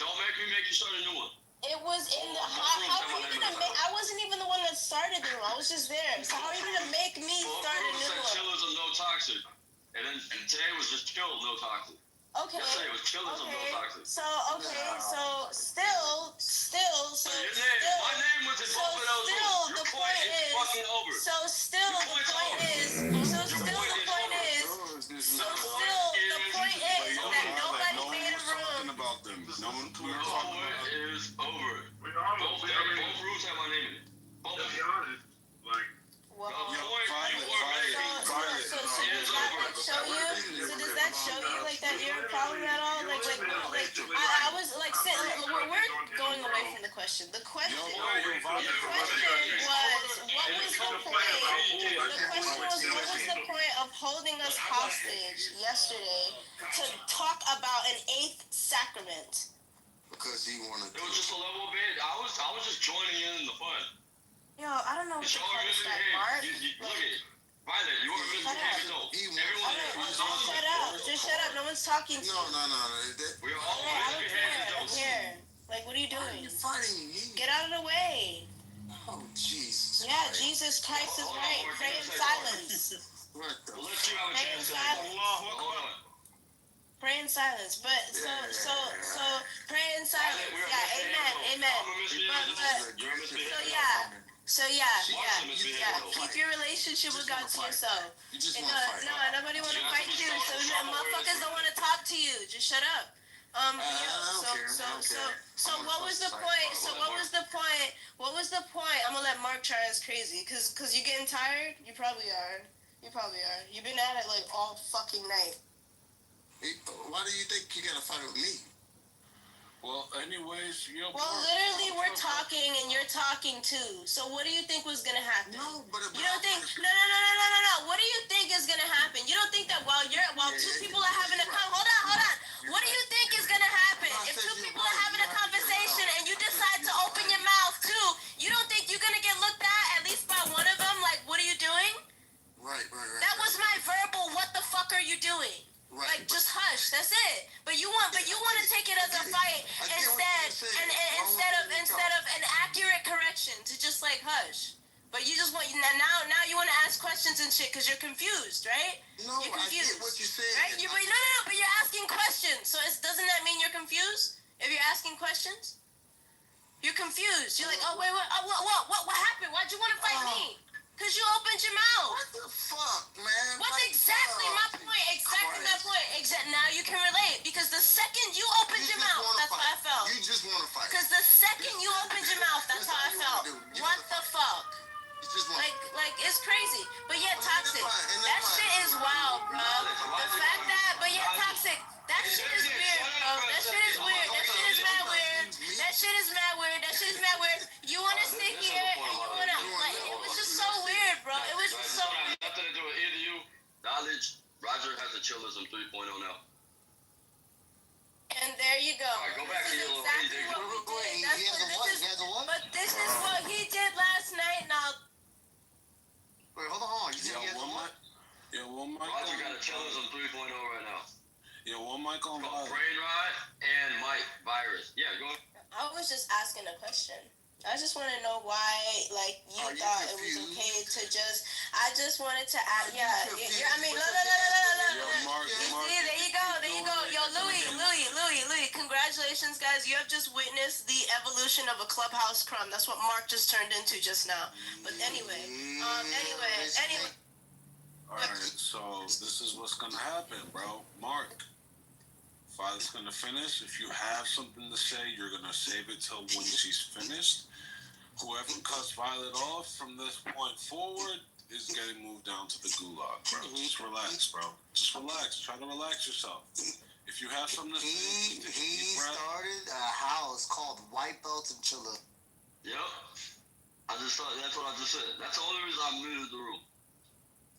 Don't make me make you start a new one. It was in the. How are you gonna make? I wasn't even the one that started the room. I was just there. So how are you gonna make me start a new one? Chillism, no toxic. And then today was just chill, no toxic. Okay. Yesterday was chillism, no toxic. So still. My name was involved in those rules. Your point is fucking over. So still the point is that nobody made a room. About them. No one is over. Both rules have my name in it. Both. To be honest, So does that show you? So does that that show you like that you're a problem at all? Like I was like, we're going away from the question. The question was, what was the point? What was the point of holding us hostage yesterday to talk about an eighth sacrament? Because he wanted. It was just a level of it. I was just joining in the fun. Yo, I don't know what to call this guy, Mark. Look at Violet, you are misbehaving though. Just shut up. No one's talking to you. No. We're all misbehaving. I don't care. Like, what are you doing? You're fighting me. Get out of the way. Oh, Jesus. Yeah, Jesus Christ is right. Pray in silence. What the? Let's see how it is. Hold on. Pray in silence. But so pray in silence. Yeah, amen. So yeah. Keep your relationship with God to yourself. No, nobody want to fight you. So motherfuckers don't want to talk to you. Just shut up. So what was the point? What was the point? I'm gonna let Mark try as crazy, cause you getting tired. You probably are. You've been at it like all fucking night. Why do you think you gotta fight with me? Well, anyways, literally, we're talking and you're talking too. So what do you think was gonna happen? No, but you don't think? No. What do you think is gonna happen? You don't think that while two people are having a hold on. What do you think is gonna happen if two people are having a conversation and you decide to open your mouth too? You don't think you're gonna get looked at least by one of them? Like, what are you doing? Right. That was my verbal. What the fuck are you doing? Right, just hush. That's it. But you want to take it as a fight instead of an accurate correction to just like hush. But you just want now you want to ask questions and shit because you're confused, right? No, you're confused, I get what you said. Right? But you're asking questions. So doesn't that mean you're confused? If you're asking questions, you're confused. You're like, oh wait, what happened? Why'd you want to fight me? Because you opened your mouth. What the fuck, man? What's exactly my point? Exactly my point. Now you can relate. Because the second you opened your mouth, that's how I felt. You just want to fight. Because the second you opened your mouth, that's how I felt. What the fuck? Like, it's crazy. But yeah, toxic. That shit is wild, bro. The fact that, but yeah, toxic. That shit is weird, bro. That shit is weird. That shit is mad weird. You want to sit here and you want to, like, it was just so weird, bro. It was just so weird. Nothing to do with either you. Knowledge. Roger has a chillism 3.0 now. And there you go. All right, go back to your little But this is what he did last night. Now. Wait, hold on. You said he has one? Roger got a chillism 3.0 right now. Yeah, one mic on Brain Rot and Mike Virus. Yeah, go ahead. I was just asking a question. I just want to know why, like, you thought it was okay to just. I just wanted to ask. Yeah. No. See, there you go. Yo, Louis. Congratulations, guys. You have just witnessed the evolution of a clubhouse crumb. That's what Mark just turned into just now. But anyway. Alright, so this is what's gonna happen, bro. Mark. Father's gonna finish. If you have something to say, you're gonna save it till when she's finished. Whoever cuts Violet off from this point forward is getting moved down to the gulag, bro. Just relax, bro. Just relax. Try to relax yourself. If you have something to say, he started a house called White Belts and Chilla. Yep. That's what I just said. That's the only reason I moved the room.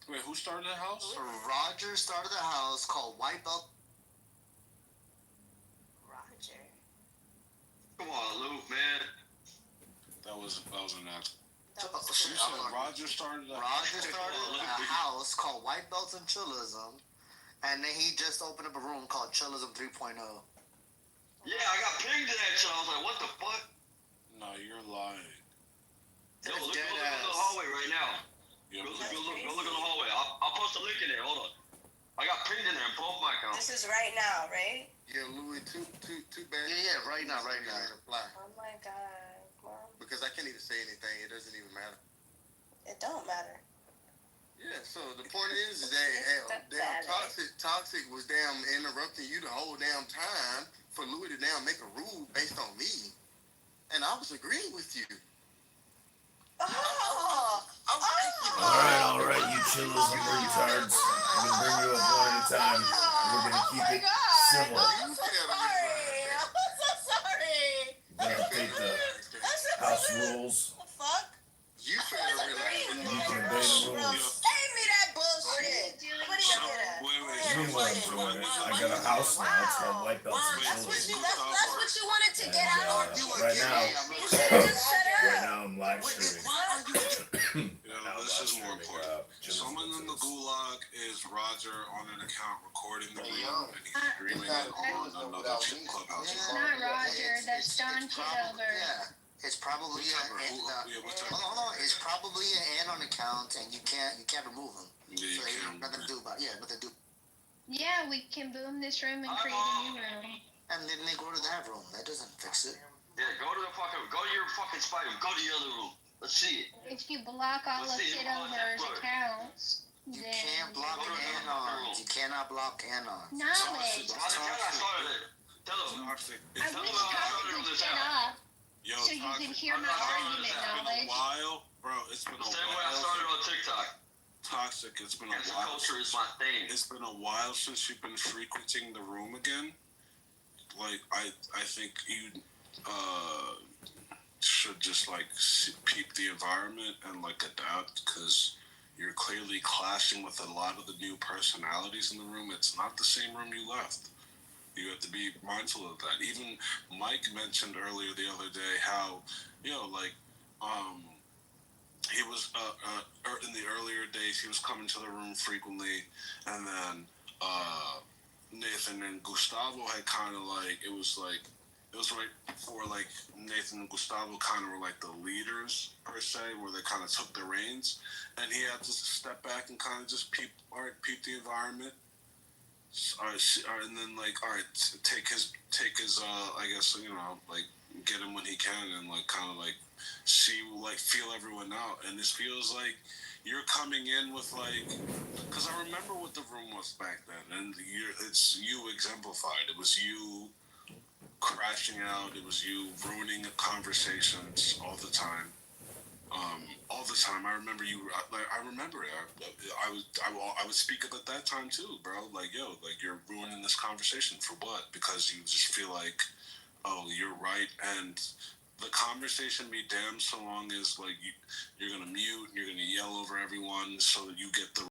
Wait, who started the house? Roger started a house called White Belt. Roger. Come on, Luke, man. That was an accident. You said Roger started a house called White Belts and Chillism, and then he just opened up a room called Chillism 3.0. Yeah, I got pinged to that show. I was like, what the fuck? No, you're lying. Yo, look in the hallway right now. Go look in the hallway. I'll post a link in there. Hold on. I got pinged in there in both my accounts. This is right now, right? Yeah, Louis, too bad. Yeah, right now. Reply. Oh my god, Mom. Because I can't even say anything. It doesn't even matter. It don't matter. Yeah, so the point is that Toxic was damn interrupting you the whole damn time for Louis to damn make a rule based on me. And I was agreeing with you. Alright, you chillers and retards. I'm gonna bring you up one at a time. We're gonna keep my it God. civil. I'm so sorry. I'm so sorry. We're gonna update the house rules. What the fuck? You better relax. You can obey the Bro, rules. save me that bullshit. What do you get at? You know what I'm doing. I got a house now. It's called White Belts and That's what Children. you wanted to get out. Right now, You should have just shut right up. now I'm live streaming. This is more important. Someone in the gulag is Roger on an account recording the room, and he's streaming it on another clubhouse. It's not Roger. That's Don Kitover. Yeah. It's probably hold on. It's probably an anon account, and you can't remove them. So there's nothing to do about it. Yeah, nothing to do. Yeah, we can boom this room and create a new room. And then they go to that room. That doesn't fix it. Yeah, go to your fucking spider. Go to the other room. Let's see it. If you block all of Kitover's accounts, you can't block anons. You cannot block anons. Knowledge. Tell him. I wish Toxic would shut up. So you can hear my argument, Knowledge. Bro, it's been a while. Same way I started on TikTok. Toxic, it's been a while. Culture is my thing. It's been a while since you've been frequenting the room again. Like, I think you should just like peep the environment and like adapt, because you're clearly clashing with a lot of the new personalities in the room. It's not the same room you left. You have to be mindful of that. Even Mike mentioned earlier the other day how, he was in the earlier days he was coming to the room frequently, and then Nathan and Gustavo had kind of like, it was right before like Nathan and Gustavo kind of were like the leaders per se, where they kind of took the reins, and he had to step back and kind of just peep the environment. And then take his I guess, like get him when he can, and like kind of like feel everyone out. And this feels like you're coming in with like, because I remember what the room was back then, and it's you exemplified. It was you crashing out. It was you ruining conversations all the time. All the time. I remember you. I remember it. I would speak up at that time too, bro. Like, yo, like you're ruining this conversation for what? Because you just feel like, oh, you're right, and the conversation be damned so long as like you're gonna mute, you're gonna yell over everyone, so that you get the